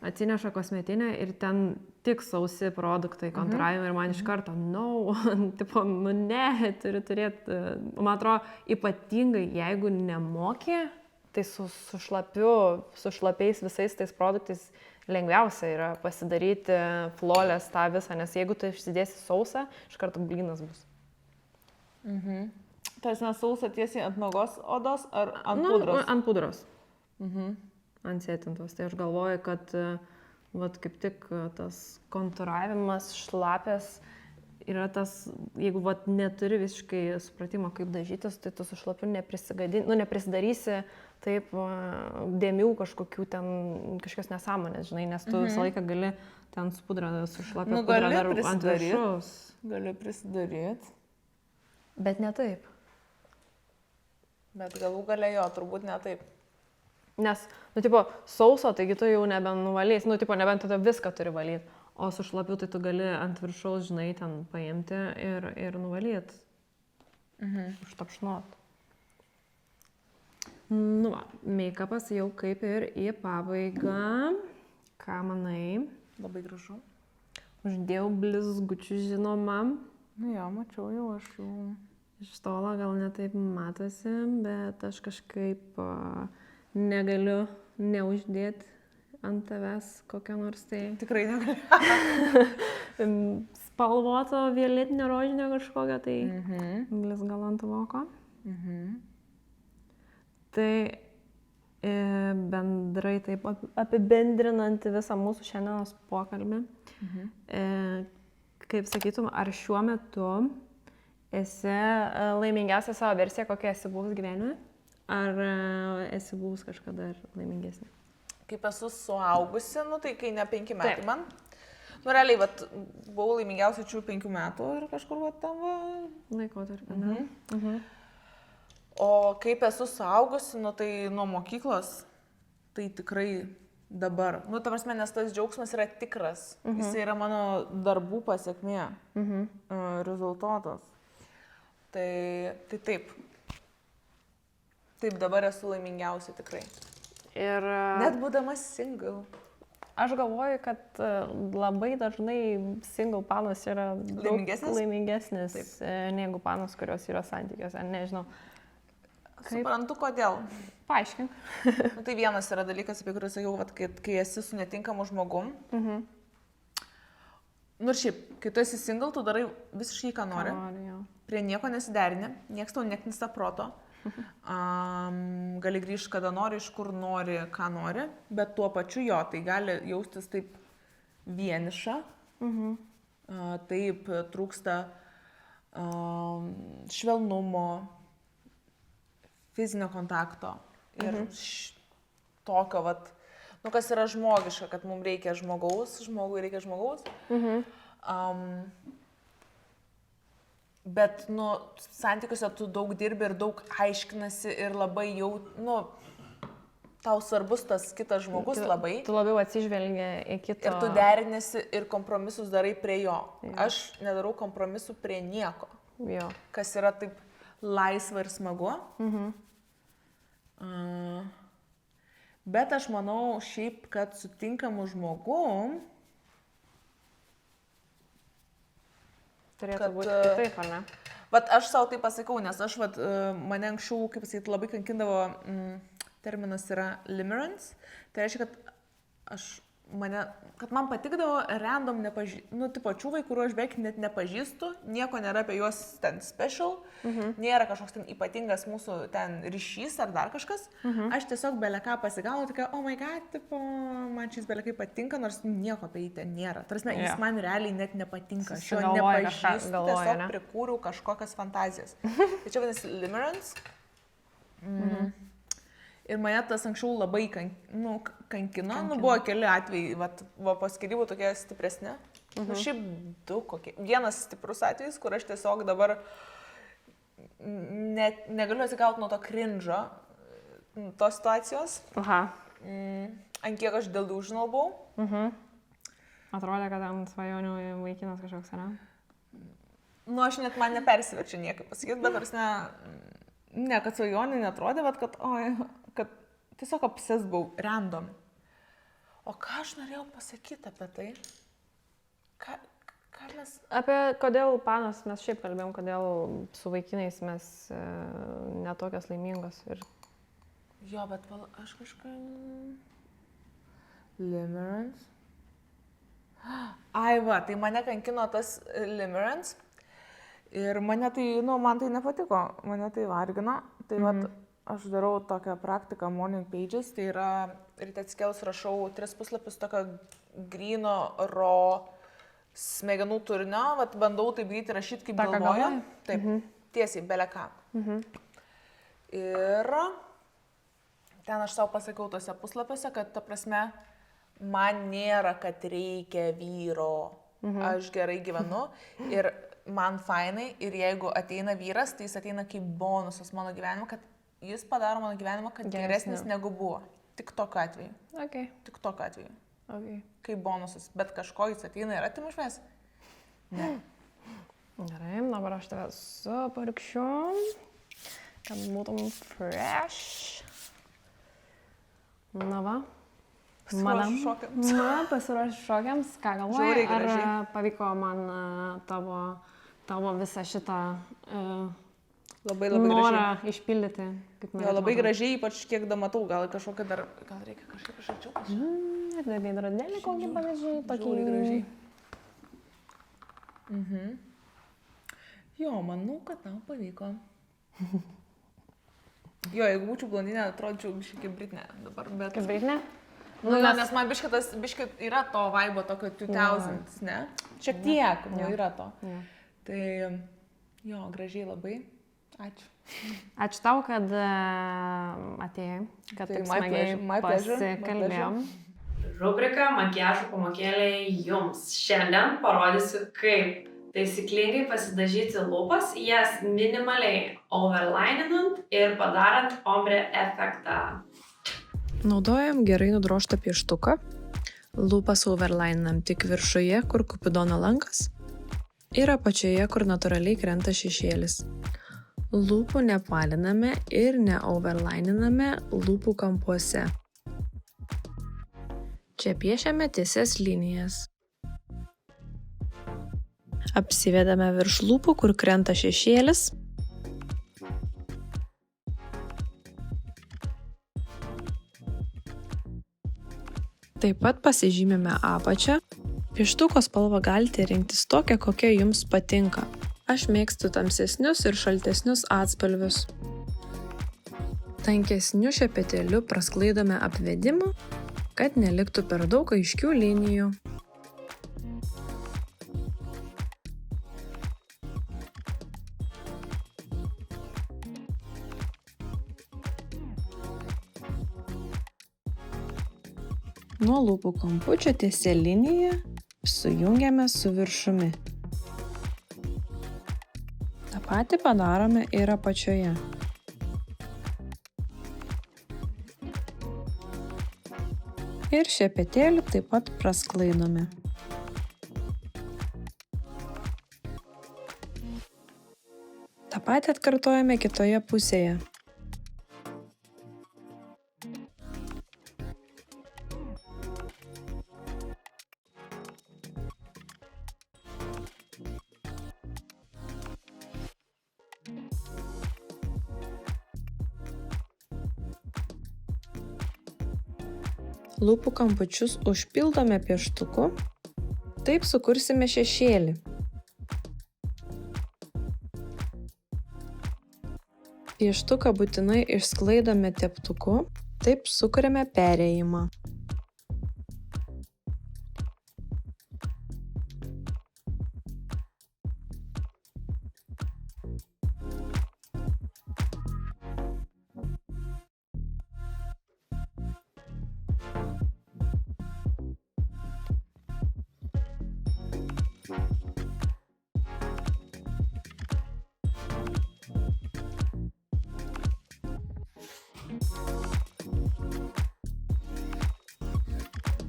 Atsineša kosmetinę ir ten tik sausi produktai kontūravimai ir man iš karto, ne, turi turėti. Man atrodo, ypatingai, jeigu nemoki, tai su šlapiais visais tais produktais lengviausia yra pasidaryti flawless tą visą, nes jeigu tu išsidėsi sausą, iš karto blynas bus. Tas nesausa tiesiai ant nuogos odos ar ant pudros? Ant pudros. Ant sėtintos. Tai aš galvoju, kad vat, kaip tik tas kontūravimas šlapės yra tas, jeigu vat, neturi visiškai supratimo, kaip dažytis, tai tu su šlapiu neprisidarysi taip dėmių kažkokių ten, kažkokios nesąmonės, žinai, nes tu visą laiką gali ten su pudra, su šlapio pudra dar ant viršaus. Gali prisidaryti. Bet ne taip. Bet galų galia jo, turbūt ne taip. Nes, tipo, sauso, taigi tu jau nebenuvalys, tipo, nebent tada viską turi valyti. O su šlapiu tai tu gali ant viršaus, žinai, ten paimti ir nuvalyti. Užtapšnot. Nu va, make-upas jau kaip ir į pabaigą. Ką manai? Labai gražu. Uždėjau blizgučių, žinoma. Nu jo, mačiau jau aš jau. Iš tolo gal netaip matosi, bet aš kažkaip negaliu neuždėti ant tavęs kokią nors tai... Tikrai negaliu. Spalvoto violetinio rožinio kažkokio tai blizgalo ant voko. Tai bendrai taip apibendrinant visą mūsų šiandienos pokalbį. Kaip sakytum, ar šiuo metu esi laimingiausia savo versija, kokia esi buvus gyvenime? Ar esi buvus kažkada laimingesnė? Kaip esu suaugusi, nu tai kai ne 5 metai taip. Man. Nu realiai, vat, buvau laimingiausia šių 5 metų ir kažkur vat tam va... Laikotarpį. O kaip esu suaugusi, nu tai nuo mokyklos, tai tikrai dabar. Nu, ta prasme, nes tas džiaugsmas yra tikras. Jis yra mano darbų pasiekmė, rezultatas. Tai taip. Taip, dabar esu laimingiausia tikrai. Ir... Net būdamas single. Aš galvoju, kad labai dažnai single panos yra laimingesnis negu panos, kurios yra santykiuose. Nežinau. Suprantu, kodėl. Paaiškink. Nu, tai vienas yra dalykas, apie kurį sakiau, kai esi su netinkamu žmogum. Nu ir šiaip, kai tu esi single, tu darai visiškai ką nori. Prie nieko nesiderini, nieks tau neknista proto. Gali grįžti kada nori, iš kur nori, ką nori, bet tuo pačiu jo, tai gali jaustis taip vieniša, taip trūksta švelnumo, fizinio kontakto ir tokio, vat, nu kas yra žmogiška, kad mums reikia žmogaus, žmogui reikia žmogaus. Bet, nu, santykiuose tu daug dirbi ir daug aiškinasi ir labai jau, nu, tau svarbus tas kitas žmogus labai. Tu labiau atsižvelgia į kitą. Ir tu derinėsi ir kompromisus darai prie jo. Aš nedarau kompromisų prie nieko. Kas yra taip laisva ir smagu. Bet aš manau šiaip, kad sutinkamu žmogum turėtų būti kitaip, ar ne? Vat aš savo tai pasakau, nes aš mane anksčiau, kaip pasakyti, labai kankindavo, terminas yra limerence. Tai reiškia, kad man patikdavo random čiūvai, kuriuo aš beveik net nepažįstu, nieko nėra apie juos ten special, nėra kažkoks ten ypatingas mūsų ten ryšys ar dar kažkas. Aš tiesiog beleką pasigaunu, tokia, oh my god, tipo, man šis belekai patinka, nors nieko apie jį ten nėra. Tarsi, jis man realiai net nepatinka, aš jo nepažįstu, tiesiog prikūriau kažkokias fantazijas. Tai čia vadinasi limerence. Ir mane tas anksčiau labai kankino. Nu, buvo keli atvejai, po skyrybų tokie stipresni. Nu, šiaip du kokie. Vienas stiprus atvejis, kur aš tiesiog dabar negaliu atsigauti nuo to cringe'o, tos situacijos. Ant kiek aš delusional buvau. Atrodė, kad tam svajonių vaikinas kažkoks, ne? Nu, aš net man nepersiverčiu niekaip pasakyti, bet tarsi ne, kad svajonių netrodė, bet kad tiesiog obses buvau, random. O ką aš norėjau pasakyti apie tai? Ką mes... Apie kodėl panos, mes šiaip kalbėjom, kodėl su vaikinais mes netokios laimingos. Jo, bet aš kažką... Limerence. Ai va, tai mane kankino tas limerence. Ir mane tai, man tai nepatiko, mane tai vargino. Tai aš darau tokią praktiką morning pages, tai yra ryte atsikėlus rašau 3 puslapius tokio gryno, raw smegenų turinio, vat bandau taip greitai rašyti, kaip Ta, ką galvoju. galvoji? Taip, tiesiai, beleką. Ir ten aš savo pasakiau tose puslapiuose, kad ta prasme, man nėra, kad reikia vyro. Aš gerai gyvenu ir man fainai. Ir jeigu ateina vyras, tai jis ateina kaip bonusas mano gyvenimo, kad jis padaro mano gyvenimą, kad geresnis negu buvo. Tik tokiu atveju. Okay. Tik tokiu atveju. Okay. Kaip bonusas. Bet kažko jis ateina ir atima iš mes. Ne. Gerai, dabar aš tave supirkšiu, kad būtum fresh. Na va. Pasiruošiu šokiams. Ką galvoji, ar pavyko man tavo visą šitą labai norą gražiai išpildyti? Jo, labai gražiai, ypač kiek da matau, gal kažkokią dar, gal reikia kažkaip išarčiau. Ir dar veidrodėlį kokį pavyzdžiui, tokį gražiai. Jo, manau, kad tau pavyko. Jo, jeigu būčiau blondinė, atrodyčiau biškai kaip Britnė dabar, bet... Kaip Britnė? Nu, nes man biškai yra to vaibo tokio 2000s, ne? Šiek tiek, yra to. Tai, jo, gražiai labai. Ačiū. Ačiū tau, kad atėjai, kad taip smagiai pasikalbėjom. Rubrika Makiažo pamokėlė jums. Šiandien parodysiu, kaip taisyklingai pasidažyti lūpas, jas minimaliai overlininant ir padarant ombre efektą. Naudojam gerai nudrožtą pieštuką. Lūpas overlininam tik viršuje, kur kupidono lankas, ir apačioje, kur natūraliai krenta šešėlis. Lūpų neapvaliname ir neoverlininame lūpų kampuose. Čia piešiame tiesias linijas. Apsivedame virš lūpų, kur krenta šešėlis. Taip pat pasižymime apačią. Pieštuko spalvą galite rinktis tokią, kokia jums patinka. Aš mėgstu tamsesnius ir šaltesnius atspalvius. Tankesniu šepetėliu prasklaidome apvedimą, kad neliktų per daug aiškių linijų. Nuo lūpų kampučio tiesia linija sujungiame su viršumi. Ta patį padarome ir apačioje. Ir šepetėlį taip pat prasklaidome. Ta patį atkartojame kitoje pusėje. Lūpų kampučius užpildome pieštuku, taip sukursime šešėlį. Pieštuką būtinai išsklaidome teptuku, taip sukuriame perėjimą.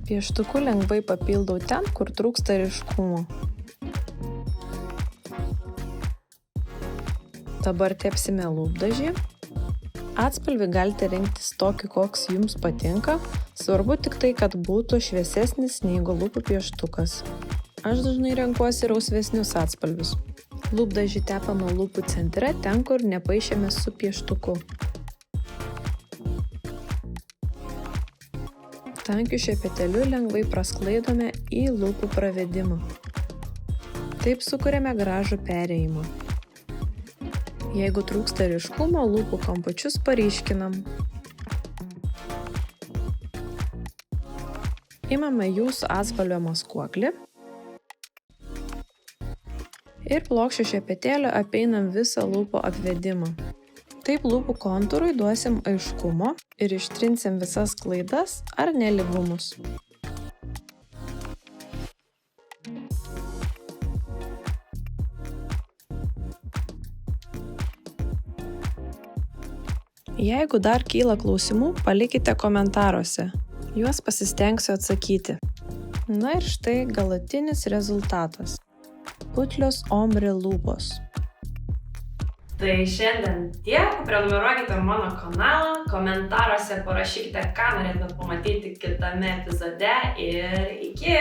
Pieštuku lengvai papildau ten, kur trūksta ryškumo. Dabar tepsime lūpdažį. Atspalvį galite rinktis tokį, koks jums patinka. Svarbu tik tai, kad būtų šviesesnis negu lūpų pieštukas. Aš dažnai renkuosi rausvesnius atspalvius. Lūpdažį tepame lūpų centre, ten, kur nepaišėme su pieštuku. Tankiu šepetėliu lengvai prasklaidome į lūpų pravedimą. Taip sukuriame gražų perėjimą. Jeigu trūksta ryškumo, lūpų kampučius paryškinam. Imame jūsų atspalvio maskuoklį. Ir plokščiu šepetėliu apeinam visą lūpų apvedimą. Taip lūpų kontūrui duosim aiškumo ir ištrinsim visas klaidas ar nelygumus. Jeigu dar kyla klausimų, palikite komentaruose. Juos pasistengsiu atsakyti. Na ir štai galutinis rezultatas. Putlios ombre lūpos. Tai šiandien tiek, prenumeruokite mano kanalą, komentaruose parašykite, ką norėtumėt pamatyti kitame epizode ir iki!